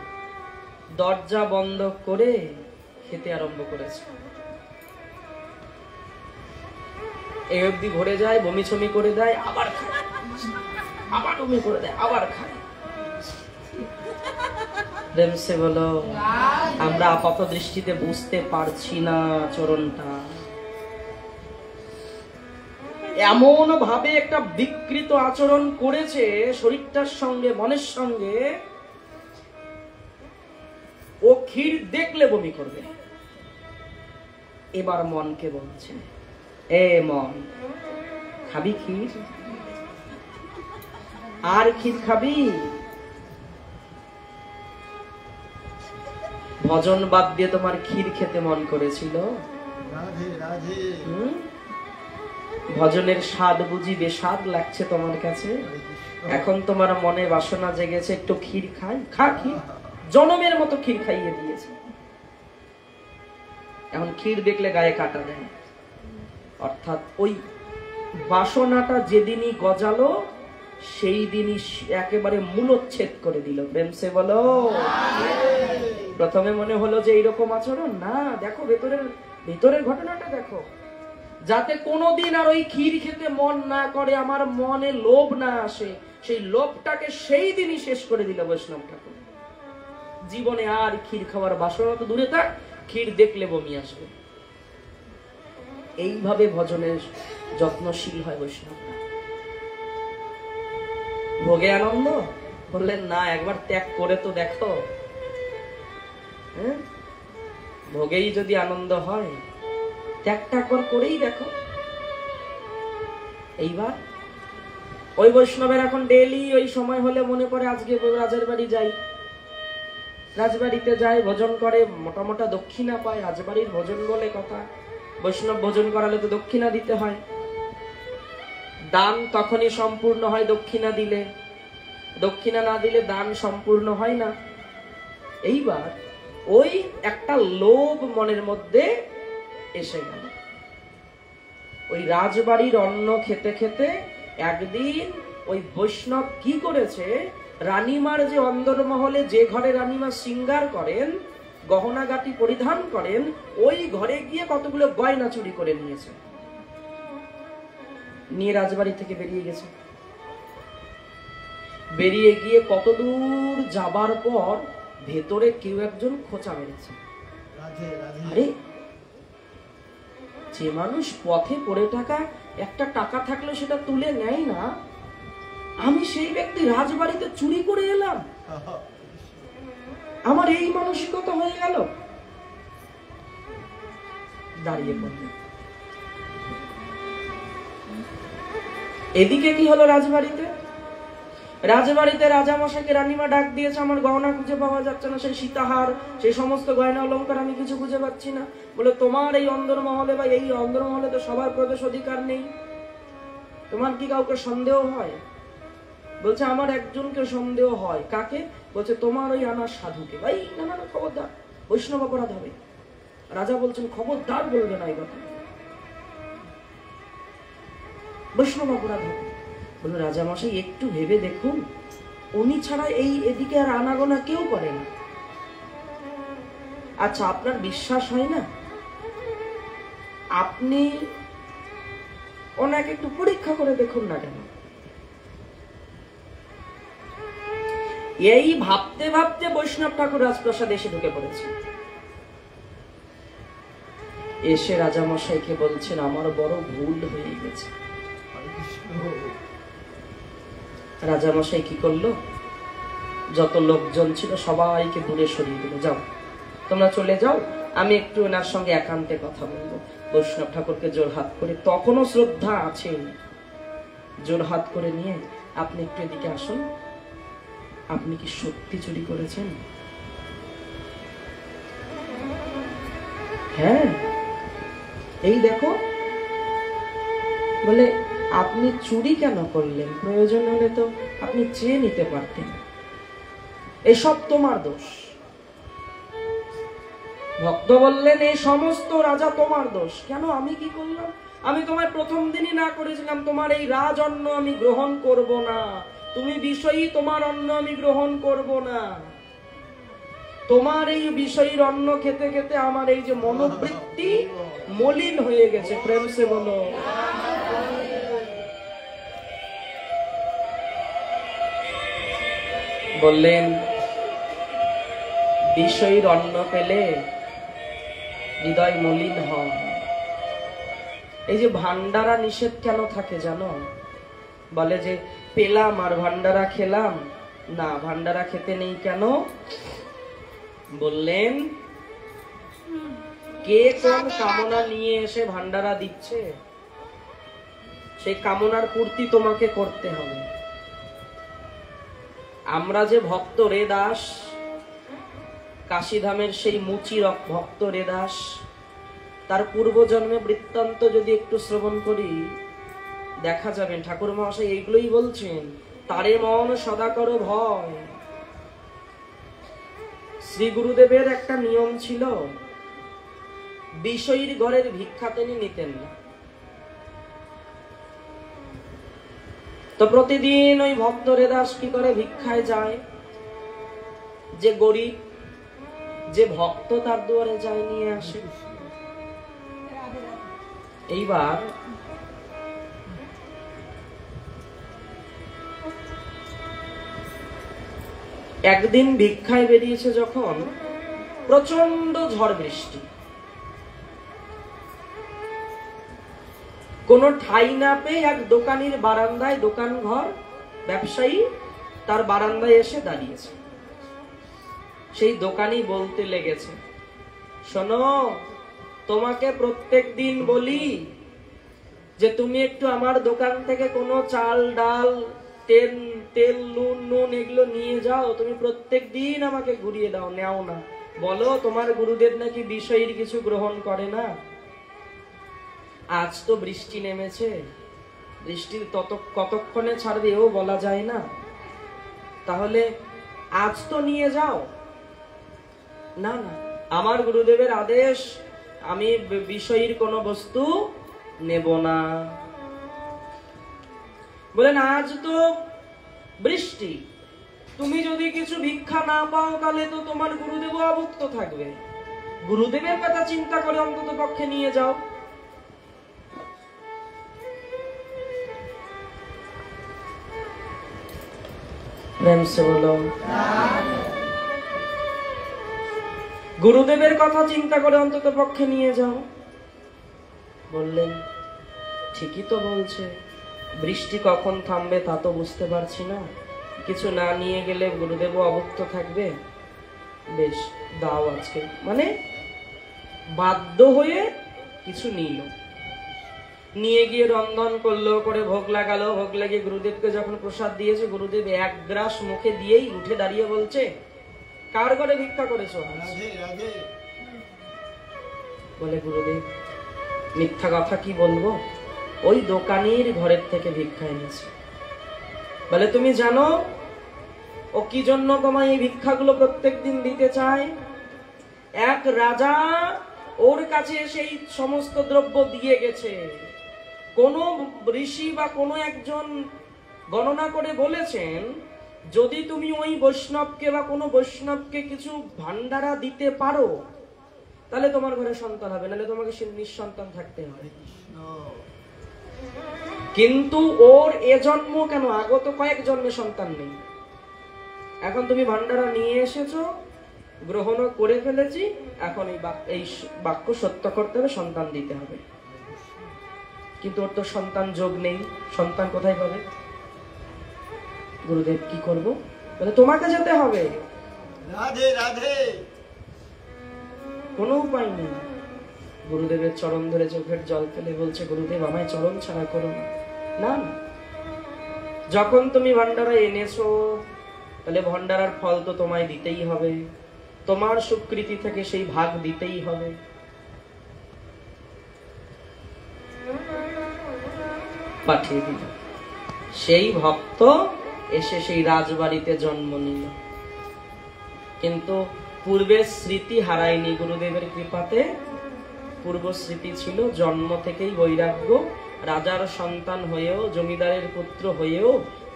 দরজা বন্ধ করে খেতে আরম্ভ করেছে। এই অবধি ভরে যায়, বমি ছমি করে দেয়, আবার খায়, আবার বমি করে দেয়, আবার খায়। প্রেমসে বলো, আমরা আপাত দৃষ্টিতে বুঝতে পারছি না চরণটা। এমন ভাবে একটা বিকৃত আচরণ করেছে শরীরটার সঙ্গে, মনের সঙ্গে, ও ক্ষীর দেখলে বমি করবে। এবার মনকে বলছে, এ মন, খাবি ক্ষীর? আর ক্ষীর খাবি? ভজন বাদ দিয়ে তোমার ক্ষীর খেতে মন করেছিল? ভজনের স্বাদ বুঝি বেস্বাদ লাগছে তোমার কাছে? এখন তোমার মনে বাসনা জেগেছে একটু ক্ষীর খাই, খা ক্ষীর। জনমের মতো ক্ষীর খাইয়ে দিয়েছে, এখন ক্ষীর দেখলে গায়ে কাটা দেয়। অর্থাৎ ওই বাসনাটা যেদিনই গজালো, সেই দিনই একেবারে মূলচ্ছেদ করে দিল। প্রেমসে বলো। প্রথমে মনে হলো যে এইরকম আচরণ না, দেখো ভেতরের ঘটনাটা দেখো, যাতে কোনোদিন আর ওই ক্ষীর খেতে মন না করে, আমার মনে লোভ না আসে, সেই লোভটাকে সেই দিনই শেষ করে দিল বৈষ্ণব ঠাকুর। জীবনে আর ক্ষীর খাওয়ার বাসনা তো দূরে থাক, ক্ষীর দেখলে বমি আসবে। এইভাবে ভজনের যত্নশীল হয় বৈষ্ণবরা। ভোগে আনন্দ? বললেন না, একবার ত্যাগ করে তো দেখো। ভোগেই যদি আনন্দ হয়, ত্যাগটা একবার করেই দেখো। এইবার ওই বৈষ্ণবের এখন ডেইলি ওই সময় হলে মনে পড়ে আজকে রাজার বাড়ি যাই, রাজবাড়িতে যায়, ভোজন করে, মোটা মোটা দক্ষিণা পায়। রাজবাড়ির ভোজন বলে কথা, বৈষ্ণব ভোজন করালে তো দক্ষিণা দিতে হয়। দান তখনই সম্পূর্ণ হয় দক্ষিণা দিলে, দক্ষিণা না দিলে দান সম্পূর্ণ হয় না। এইবার ওই একটা লোভ মনের মধ্যে এসে গেল। ওই রাজবাড়ির অন্ন খেতে খেতে একদিন ওই বৈষ্ণব কি করেছে, রানীমার যে অন্দরমহলে যে ঘরে রানীমা শৃঙ্গার করেন, গহনাগাটি পরিধান করেন, ওই ঘরে গিয়ে কতগুলো গয়না চুরি করে নিয়েছে, নিয়ে রাজবাড়ি থেকে বেরিয়ে গেছে। বেরিয়ে গিয়ে কত দূর যাবার পর ভেতরে কেউ একজন খোঁচা মেরেছে। আরে যে মানুষ পথে পড়ে থাকা একটা টাকা থাকলে সেটা তুলে নেয় না, আমি সেই ব্যক্তি রাজবাড়িতে চুরি করে এলাম, আমার এই মানসিকতা হয়ে গেল। দাঁড়িয়ে পড়লেন। এদিকে কি হলো রাজবাড়িতে? রাজবাড়িতে রাজামশাইকে রানীমা ডাক দিয়েছে, আমার গহনা খুঁজে পাওয়া যাচ্ছে না, সেই সীতাহার, সেই সমস্ত গয়না অলংকার আমি কিছু খুঁজে পাচ্ছি না। বলে তোমার এই অন্দরমহলে বা এই অন্দরমহলে তো সবার প্রবেশ অধিকার নেই, তোমার কি কাউকে সন্দেহ হয়? বলছে আমার একজনকে সন্দেহ হয়। কাকে? বলছে তোমার ওই আনার সাধুকে। ভাই না না না, খবরদার, বৈষ্ণব অপরাধ হবে। রাজা বলছেন খবরদার বলবে না এই কথা, বৈষ্ণব অপরাধ হবে। বলল রাজামশাই একটু ভেবে দেখুন, উনি ছাড়া এই এদিকে আর আনাগোনা কেউ করে না। আচ্ছা আপনার বিশ্বাস হয় না? আপনি ওনাকে একটু পরীক্ষা করে দেখুন না কেন? এই ভাবতে ভাবতে বৈষ্ণব ঠাকুর রাজপ্রাসাদ এসে ঢুকে পড়েছে। এসে রাজামশাইকে বলছেন আমার বড় ভুল হয়ে গেছে। রাজামশাই কি করলো? যত লোকজন ছিল সবাইকে দূরে সরিয়ে দিল, যাও তোমরা চলে যাও, আমি একটু ওনার সঙ্গে একান্তে কথা বলবো। বৈষ্ণব ঠাকুরকে জোরহাত করে, তখনও শ্রদ্ধা আছে, জোরহাত করে নিয়ে আপনি একটু এদিকে আসুন, আপনি কি সত্যি চুরি করেছেন? হ্যাঁ এই দেখো। বলে আপনি চুরি কেন করলেন? প্রয়োজন হলে তো আপনি চেয়ে নিতে পারতেন, এসব তোমার দোষ। ভক্ত বললেন এই সমস্ত রাজা তোমার দোষ। কেন? আমি কি করলাম? আমি তোমায় প্রথম দিনই না করেছিলাম তোমার এই রাজ অন্ন আমি গ্রহণ করব না, তুমি বিষয়ী, তোমার অন্ন আমি গ্রহণ করব না। তোমার এই বিষয়ীর অন্ন খেতে খেতে আমার এই যে মনোবৃত্তি মলিন হয়ে গেছে। প্রেম সে বলো। বললেন বিষয়ীর অন্ন পেলে হৃদয় মলিন হয়। এই যে ভান্ডারা নিষেধ কেন থাকে জানো? বলে যে পেলাম আর ভান্ডারা খেলাম না, ভান্ডারা খেতে নেই কেন? বললেন কে কোন কামনা নিয়ে এসে ভান্ডারা দিচ্ছে, সেই কামনার পূর্তি তোমাকে করতে হবে। আমরা যে ভক্ত রে দাস, কাশীধামের সেই মুচি ভক্ত রে দাস, তার পূর্বজন্মে বৃত্তান্ত যদি একটু শ্রবণ করি দেখা যাবেন ঠাকুর মহাশয় এইগুলোই বলছেন। তারে মন সদা করো ভয়। শ্রী গুরুদেবের একটা নিয়ম ছিল, বিষয়ীর ঘরের ভিক্ষা তিনি নিতেন না। তো প্রতিদিন ওই ভক্ত রেদাস কি করে ভিক্ষায় যায়, যে গরিব যে ভক্ত তার দুয়ারে যায় নিয়ে আসে। এইবার একদিন ভিক্ষায় বেরিয়েছে যখন, প্রচন্ড ঝড় বৃষ্টি, কোন ঠাই না পেয়ে এক দোকানির বারান্দায়, দোকান ঘর ব্যবসায়ী তার বারান্দায় এসে দাঁড়িয়েছে। সেই দোকানি বলতে লেগেছে, শোনো তোমাকে প্রত্যেক দিন বলি যে তুমি একটু আমার দোকান থেকে কোনো চাল ডাল তেল নুন এগুলো নিয়ে যাও, তুমি প্রত্যেক দিন আমাকে ঘুরিয়ে দাও, নেও না। বলো তোমার গুরুদেব নাকি বিষয়ীর কিছু গ্রহণ করে না। আজ তো বৃষ্টি নেমেছে, বৃষ্টি কতক্ষণে ছাড়বে ও বলা যায় না, তাহলে আজ তো নিয়ে যাও। না না, আমার গুরুদেবের আদেশ, আমি বিষয়ীর কোনো বস্তু নেব না। বলেন আজ তো বৃষ্টি, তুমি যদি কিছু ভিক্ষা না পাও তাহলে তো তোমার গুরুদেব অভুক্ত থাকবে, গুরুদেবের কথা চিন্তা করে অন্তত পক্ষে নিয়ে যাও। প্রেম সে বলো। গুরুদেবের কথা চিন্তা করে অন্তত পক্ষে নিয়ে যাও। বললেন ঠিকই তো বলছে, বৃষ্টি কখন থামবে তা তো বুঝতে পারছি না, কিছু না নিয়ে গেলে গুরুদেবও অভুক্ত থাকবে। বেশ দাও আজকে, মানে বাধ্য হয়ে কিছু নিল, নিয়ে গিয়ে রন্ধন করলো, করে ভোগ লাগালো। ভোগ লাগিয়ে গুরুদেবকে যখন প্রসাদ দিয়েছে, গুরুদেব এক গ্রাস মুখে দিয়েই উঠে দাঁড়িয়ে বলছে, কার ঘরে ভিক্ষা করেছো? বলে গুরুদেব মিথ্যা কথা কি বলবো, ওই দোকানের ঘরের থেকে ভিক্ষা এনেছে। বলে তুমি জানো ও কি জন্য তোমায় এই ভিক্ষাগুলো প্রত্যেকদিন দিতে চায়? এক রাজা ওর কাছে সেই সমস্ত দ্রব্য দিয়ে গেছে। কোন ঋষি বা কোনো একজন গণনা করে বলেছেন, যদি তুমি ওই বৈষ্ণবকে বা কোনো বৈষ্ণবকে কিছু ভান্ডারা দিতে পারো, তাহলে তোমার ঘরে সন্তান হবে, নাহলে তোমাকে নিঃসন্তান থাকতে হবে। কিন্তু ওর এ জন্ম কেন, আগত কয়েক জন্মে সন্তান নেই। এখন তুমি ভান্ডারা নিয়ে এসেছো, গ্রহণ করে ফেলেছি, এখন এই বাক্য সত্য করতে হবে, সন্তান দিতে হবে। কিন্তু ওর তো সন্তান যোগ নেই, সন্তান কোথায় পাবে? গুরুদেব কি করব? বলে তোমাকে যেতে হবে। রাধে রাধে। কোনো উপায় নেই। গুরুদেবের চরণ ধরে চোখের জল ফেলে বলছে, গুরুদেব আমায় চরণ ছাড়া করো না। না, যখন তুমি ভান্ডারা এনেছো, তাহলে ভান্ডারার ফল তো তোমায় দিতেই হবে, তোমার সুকৃতি থেকে সেই ভাগ দিতেই হবে। পাঠিয়ে দিল। সেই ভক্ত এসে সেই রাজবাড়িতে জন্ম নিল, কিন্তু পূর্বের স্মৃতি হারায়নি। গুরুদেবের কৃপাতে পূর্ব স্মৃতি ছিল, জন্ম থেকেই বৈরাগ্য, রাজার সন্তান হয়েও, জমিদারের পুত্র হয়েও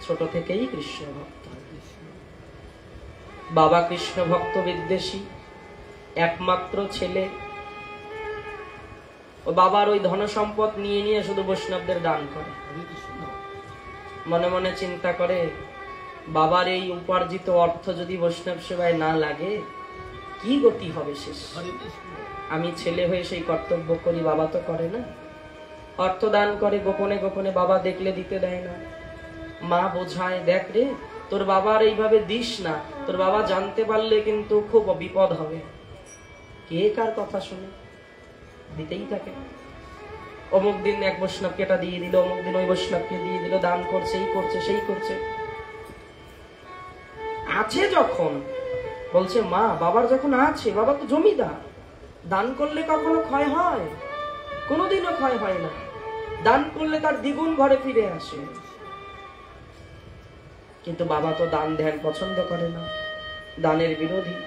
ছোট থেকেই কৃষ্ণ ভক্ত। বাবা কৃষ্ণ ভক্ত বিদ্বেষী, একমাত্র ছেলে। ও বাবার ওই ধন সম্পদ নিয়ে নিয়ে শুধু বৈষ্ণবদের দান করে। মনে মনে চিন্তা করে, বাবার এই উপার্জিত অর্থ যদি বৈষ্ণব সেবায় না লাগে, কি গতি হবে শেষ? আমি ছেলে হয়ে সেই কর্তব্য করি, বাবা তো করে না। অর্থ দান করে গোপনে গোপনে, বাবা দেখলে দিতে দেয় না। মা বোঝায়, দেখ রে, তোর বাবার এইভাবে দিস না, তোর বাবা জানতে পারলে কিন্তু খুব বিপদ হবে। কে কার কথা শুনে? দিতেই থাকে। অমুক দিন এক বৈষ্ণবকে এটা দিয়ে দিল, অমুক দিন ওই বৈষ্ণবকে দিয়ে দিল, দান করছে, এই করছে, সেই করছে। আছে যখন, বলছে মা, বাবার যখন আছে, বাবা তো জমিদার, দান করলে কখনো ক্ষয় হয়? কোনোদিনও ক্ষয় হয় না। দান করলে তার দ্বিগুণ ঘরে ফিরে আসে। কিন্তু বাবা তো দান ধ্যান পছন্দ করে না, দানের বিরোধী।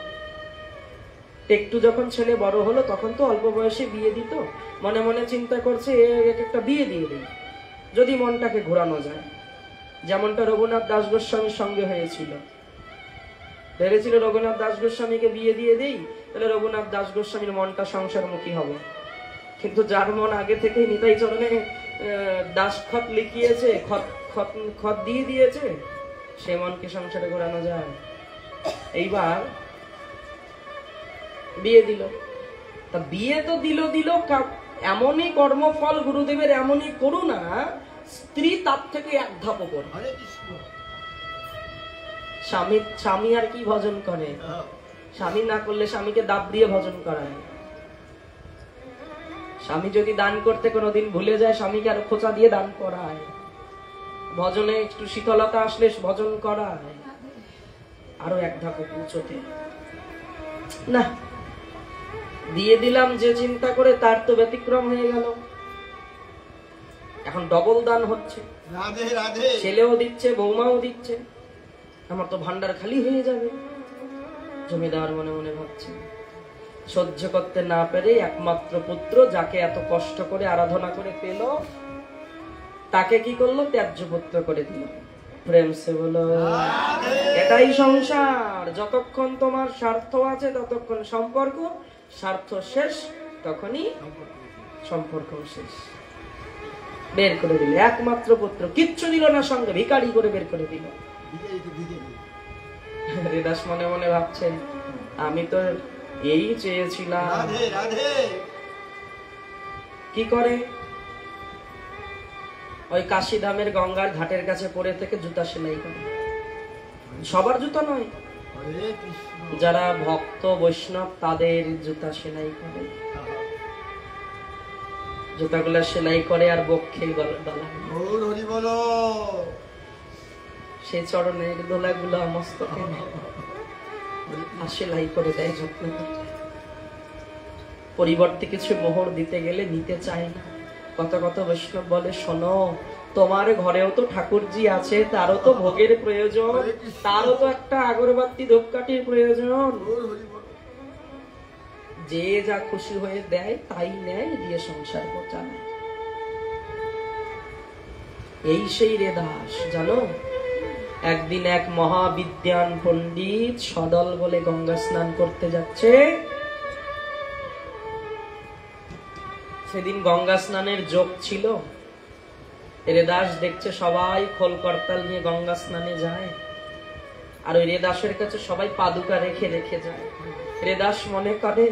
একটু যখন ছেলে বড় হলো, তখন তো অল্প বয়সে বিয়ে দিত। মনে মনে চিন্তা করছে, একটা বিয়ে দিয়ে দিই, যদি মনটাকে ঘোরানো যায়। যেমনটা রঘুনাথ দাস গোস্বামীর সঙ্গে হয়েছিল। ভেবেছিল রঘুনাথ দাস গোস্বামীকে বিয়ে দিয়ে দিই, তাহলে রঘুনাথ দাস গোস্বামীর মনটা সংসারমুখী হবে। কিন্তু যার মন আগে থেকেই নিতাই চরণে দাস খত লিখিয়েছে, খত দিয়ে দিয়েছে, সে মনকে সংসারে ঘোরানো যায়? এইবার বিয়ে দিল। তা বিয়ে তো দিল, এমনই কর্মফল গুরুদেবের, এমনই করুণা, স্ত্রী তার থেকে এক ধাপ উপর। স্বামী আর কি ভজন করে? স্বামী না করলে স্বামীকে দাব দিয়ে ভজন করায়। স্বামী যদি দান করতে কোনোদিন ভুলে যায়, স্বামীকে আরো খোঁচা দিয়ে দান করায়। ভজনে একটু শীতলতা আসলে ভজন করায়। আরো এক ধাপ উঁচুতে। না, দিয়ে দিলাম যে চিন্তা করে, তার তো ব্যতিক্রম হয়ে গেল। এখন ডবল দান হচ্ছে, ছেলেও দিচ্ছে, বৌমাও দিচ্ছে, আমার তো ভান্ডার খালি হয়ে যাবে। জমিদার মনে মনে ভাবছে। সহ্য করতে না পেরে একমাত্র পুত্র, যাকে এত কষ্ট করে আরাধনা করে পেল, তাকে কি করলো? ত্যায্য পুত্র করে দিল। প্রেম সে বলো। এটাই সংসার। যতক্ষণ তোমার স্বার্থ আছে ততক্ষণ সম্পর্ক, স্বার্থ শেষ তখনই সম্পর্ক শেষ। বের করে দিল একমাত্র পুত্র, কিচ্ছু দিল না সঙ্গে, ভিখারি করে বের করে দিল। হরিদাস মনে মনে ভাবছেন আমি তো এই চেয়েছিলাম। রাধে রাধে। কি করে ওই কাশীধামের গঙ্গার ঘাটের কাছে পড়ে থেকে জুতা সেলাই করে। সবার জুতা নয়, হরে কৃষ্ণ। যারা ভক্ত বৈষ্ণব তাদের জুতা সেলাই করে। জুতাগুলা সেলাই করে আর বক্ষে দলা, গৌর হরি বলো। সেই চরণের দোলাগুলো মস্তকে আর সেলাই করে দেয় যত্ন করে। পরিবর্তে কিছু মোহর দিতে গেলে নিতে চায় না। কত কত বৈষ্ণব বলে শোনো, তোমার ঘরেও তো ঠাকুরজি আছে, তারও তো ভোগের প্রয়োজন, তারও তো একটা আগরবাতি ধূপকাঠির প্রয়োজন। গৌর হরি বলো। যে যা খুশি হয়ে দেয় তাই নেয়, দিয়ে সংসার চালায়। এই সেই রেদাস জানো। একদিন এক মহাবিদ্যান পণ্ডিত সদল বলে গঙ্গা স্নান করতে যাচ্ছে। সেদিন গঙ্গা স্নানের যোগ ছিল। রেদাস দেখছে সবাই খোল করতাল নিয়ে গঙ্গা স্নানে যায়, আর ওই রেদাসের কাছে সবাই পাদুকা রেখে রেখে যায়। রেদাস মনে করে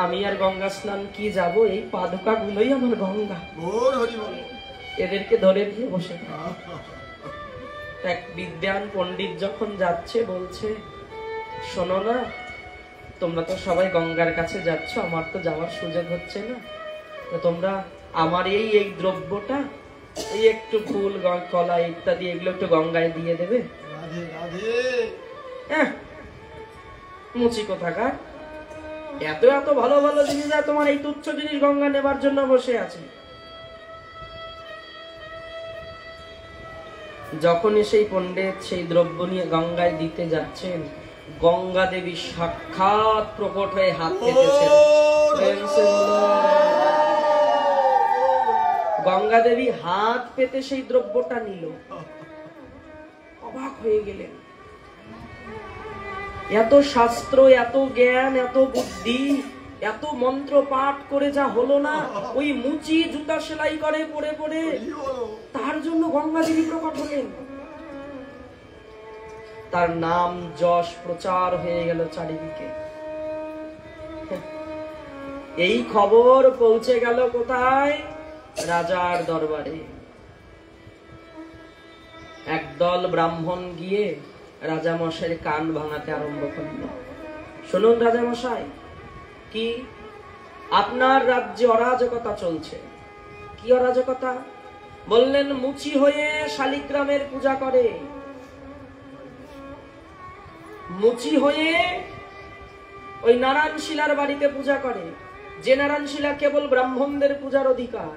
আমি আর গঙ্গা স্নান কি যাব, এই পাদুকা গুলোই আমার গঙ্গা, গৌর হরি বলো। এদেরকে ধরে দিয়ে বসে। এক বিদ্যান পণ্ডিত যখন যাচ্ছে বলছে শোনো না, তোমরা তো সবাই গঙ্গার কাছে যাচ্ছ, আমার তো যাওয়ার সুযোগ হচ্ছে না, তো তোমরা আমার এই দ্রব্যটা, এই একটু ফুল কলা ইত্যাদি এগুলো একটু গঙ্গায় দিয়ে দেবে। রাধে রাধে। মুচি কোথাকার, এত এত ভালো ভালো জিনিস আর তোমার এই তুচ্ছ জিনিস গঙ্গা নেবার জন্য বসে আছে। যখনই সেই পণ্ডিত সেই দ্রব্য নিয়ে গঙ্গায় দিতে যাচ্ছেন, গঙ্গা দেবী সাক্ষাৎ প্রকট হয়ে হাত পেতেছেন। গঙ্গা দেবী হাত পেতে সেই দ্রব্যটা নিল। অবাক হয়ে গেলেন, এত শাস্ত্র, এত জ্ঞান, এত বুদ্ধি, এত মন্ত্র পাঠ করে যা হলো না, ওই মুচি জুতা সেলাই করে পড়ে পড়ে তার জন্য গঙ্গা দেবী প্রকট হলেন। তার নাম যশ প্রচার হয়ে গেল চারিদিকে। এই খবর পৌঁছে গেল কোথায়? রাজার দরবারে। একদল ব্রাহ্মণ গিয়ে রাজামশাইয়ের কান ভাঙাতে আরম্ভ করল। শুনুন রাজামশাই, কি আপনার রাজ্যে অরাজকতা চলছে। কি অরাজকতা? বললেন মুচি হয়ে শালিগ্রামের পূজা করে, মুচি হয়ে ওই নারায়ণ শিলার বাড়িতে পূজা করে, যে নারায়ণ শিলা কেবল ব্রাহ্মণদের পূজার অধিকার।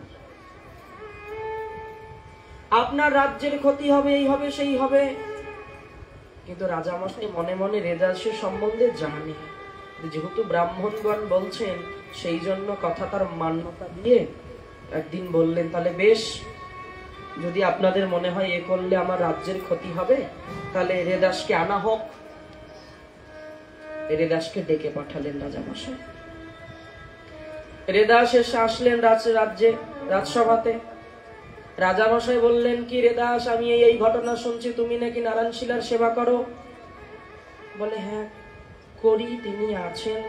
আপনার রাজ্যের ক্ষতি হবে, এই হবে সেই হবে। কিন্তু রাজামশাই মনে মনে রেদাসের সম্বন্ধে জানে, যেহেতু ব্রাহ্মণগণ বলছেন সেই জন্য কথা তার মান্যতা দিয়ে একদিন বললেন, তাহলে বেশ, যদি আপনাদের মনে হয় এ করলে আমার রাজ্যের ক্ষতি হবে, তাহলে রেদাসকে আনা হোক। রেদাসকে ডেকে পাঠালেন রাজামশাই। রেদাস এসে আসলেন রাজ্যে, রাজসভাতে। রাজামশাই বললেন, কি রেদাস, আমি এই ঘটনা শুনছি, তুমি নাকি নারায়ণ শিলার সেবা করো। বলে, হ্যাঁ করি, তিনি আছেন,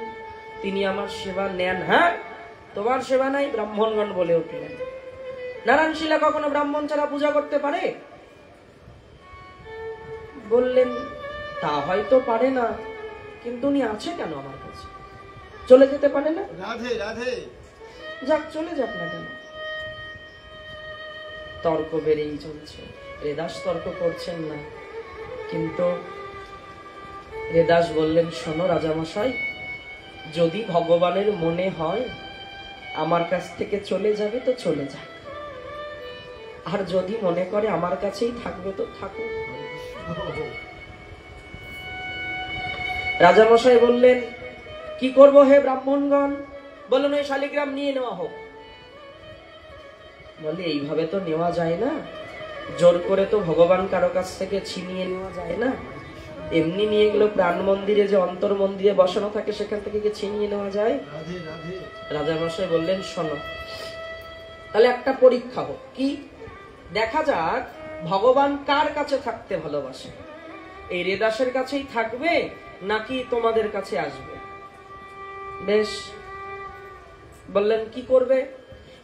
তিনি আমার সেবা নেন। হ্যাঁ, তোমার সেবা নাই? ব্রাহ্মণগণ বলে উঠলেন। নারায়ণ শিলা কখনো ব্রাহ্মণ ছাড়া পূজা করতে পারে? বললেন, তা হয়তো পারে না, কিন্তু উনি আছে কেন আমার কাছে, চলে যেতে পারে না? রাধে রাধে। যাক, চলে যাক না কেন? তর্ক বেড়েই চলছে। রেদাস তর্ক করছেন না, কিন্তু রেদাস বললেন, শোনো রাজামশাই, যদি ভগবানের মনে হয় আমার কাছ থেকে চলে যাবে তো চলে যাক, আর যদি মনে করে আমার কাছেই থাকবে তো থাকুক। রাজামশাই বললেন, কি করব হে ব্রাহ্মণগণ? বললেন, ওই শালিগ্রাম নিয়ে নেওয়া হোক। বলে, এইভাবে তো নেওয়া যায় না, জোর করে তো ভগবান কারো কাছ থেকে ছিনিয়ে নেওয়া যায় না। এমনি নিয়ে গেল প্রাণ মন্দিরে, যে অন্তর মন্দিরে বসানো থাকে, সেখান থেকে কি ছিনিয়ে নেওয়া যায়? রাজামশাই বললেন, শোনো, তাহলে একটা পরীক্ষা হোক। কি? দেখা যাক ভগবান কার কাছে থাকতে ভালোবাসে। এই রেদাসের কাছেই থাকবে নাকি তোমাদের কাছে আসবে? বেশ, বললেন কি করবে?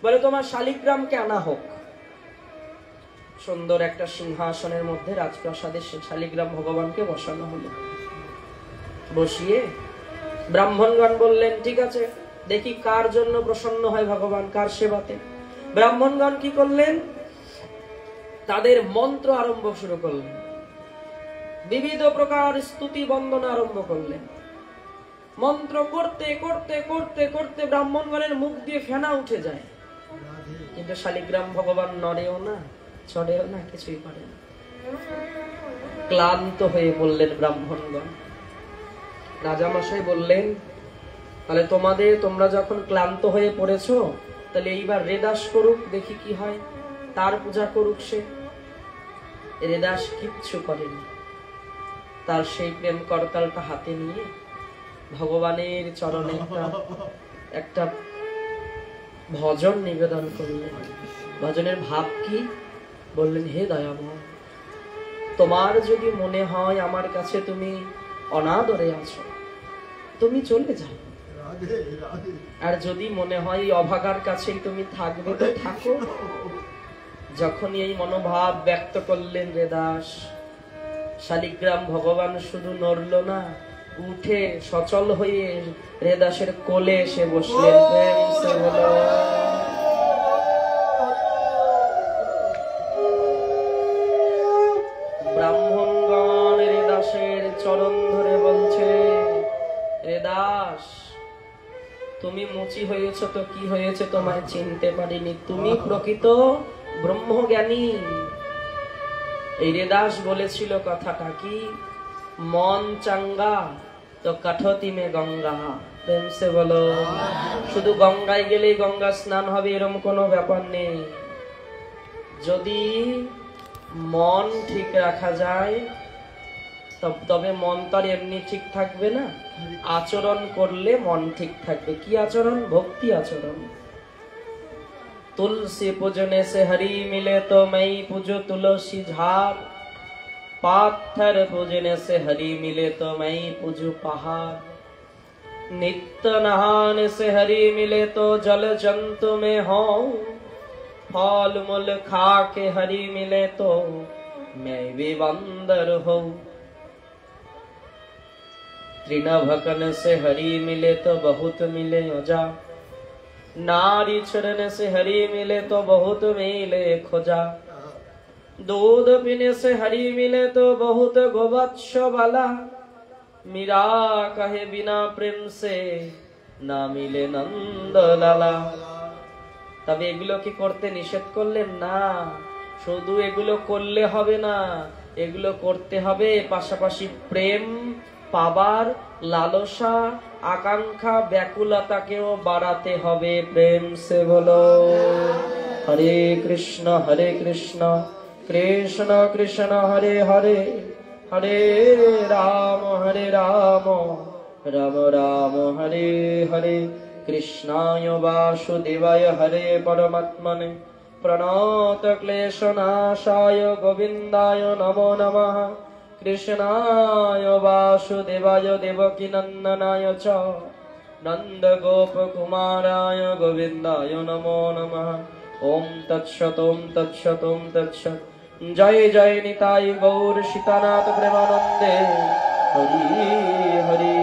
বলে তোমার শালিগ্রামকে আনা হোক। সুন্দর একটা সিংহাসনের মধ্যে রাজপ্রাসাদে শালিগ্রাম ভগবানকে বসানো হলো। বসিয়ে ব্রাহ্মণগণ বললেন ঠিক আছে, দেখি কার জন্য প্রসন্ন হয় ভগবান, কার সেবাতে। ব্রাহ্মণগণ কি করলেন? তাদের মন্ত্র আরম্ভ শুরু করলেন, বিবিধ প্রকার স্তুতি বন্দনা আরম্ভ করলেন। মন্ত্র করতে করতে করতে করতে ব্রাহ্মণগণের মুখ দিয়ে ফেনা উঠে যায়, কিন্তু শালিগ্রাম ভগবান নড়েও না, চড়েও না, কিছুই করে না। ক্লান্ত হয়ে বললেন ব্রাহ্মণগণ। রাজামশাই বললেন, তাহলে তোমরা যখন ক্লান্ত হয়ে পড়েছো, তাহলে এইবার রেদাস করুক, দেখি কি হয়, তার পূজা করুক সে। রেদাস কিচ্ছু করেনি, তার সেই প্রেম করতালটা হাতে নিয়ে ভগবানের চরণে একটা ভজন নিবেদন করলেন। ভজনের ভাব কি? বললেন, হে দয়াময়, তোমার যদি মনে হয় আমার কাছে তুমি অনাদরে আছো, তুমি চলে যাও। আর যদি মনে হয় অভাগার কাছেই তুমি থাকবে, তো থাকো। যখনই এই মনোভাব ব্যক্ত করলেন রেদাস, শালিগ্রাম ভগবান শুধু নড়ল না, উঠে সচল হয়ে রেদাসের কোলে এসে বসলেন। প্রেম সে বলো। ব্রাহ্মণগণ রেদাসের চরণ ধরে বলছে, রেদাস, তুমি মুচি হয়েছ তো কি হয়েছে, তোমায় চিনতে পারিনি, তুমি প্রকৃত ব্রহ্মজ্ঞানী। এই রেদাস বলেছিল কথাটা কি, মন চাঙ্গা তো কাঠতি মে গঙ্গা। প্রেম সে বলো। শুধু গঙ্গায় গেলেই গঙ্গা স্নান হবে এরকম কোনো ব্যাপার নেই। যদি মন ঠিক রাখা যায় তবে মন তো আর এমনি ঠিক থাকবে না, আচরণ করলে মন ঠিক থাকবে। কি আচরণ? ভক্তি আচরণ। तुलसी पूजने से हरि मिले तो मैं पूजो तुलसी झाड़, पाथर पूजने से हरि मिले तो मैं पूजू पहाड़, नित्य नहाने से हरि मिले तो जल जंतु में हो, फल मूल खा के हरि मिले तो मैं भी बंदर हो, तृणभकन से हरि मिले तो बहुत मिले अजा, नारी चरण से हरि मिले तो बहुत मिले खोजा, दूध पीने से हरि मिले तो बहुत गोवत्स वाला, मीरा कहे बिना प्रेम से ना मिले नंद लाला। তবে এগুলো কি করতে নিষেধ করলেন? না, শুধু এগুলো করলে হবে না, এগুলো করতে হবে পাশাপাশি প্রেম পাবার লালসা, আকাঙ্ক্ষা, ব্যাকুলতাকেও বাড়াতে হবে। প্রেম সে বলো। হরে কৃষ্ণ কৃষ্ণ কৃষ্ণ হরে হরে, হরে রাম রাম রাম হরে হরে, কৃষ্ণায় বাসুদেবায় হরে পরমাত্মনে প্রণত ক্লেশনাশায় গোবিন্দায় নমো নমঃ, কৃষ্ণায় বাসুদেবায় দেবকী নন্দনায় চ নন্দ গোপ কুমারায় গোবিন্দায় নমো নমঃ। ওম তৎসৎ ওম তৎসৎ ওম তৎসৎ। জয় জয় নিতাই গৌর সীতানাথ প্রেমানন্দে। হরি হরি।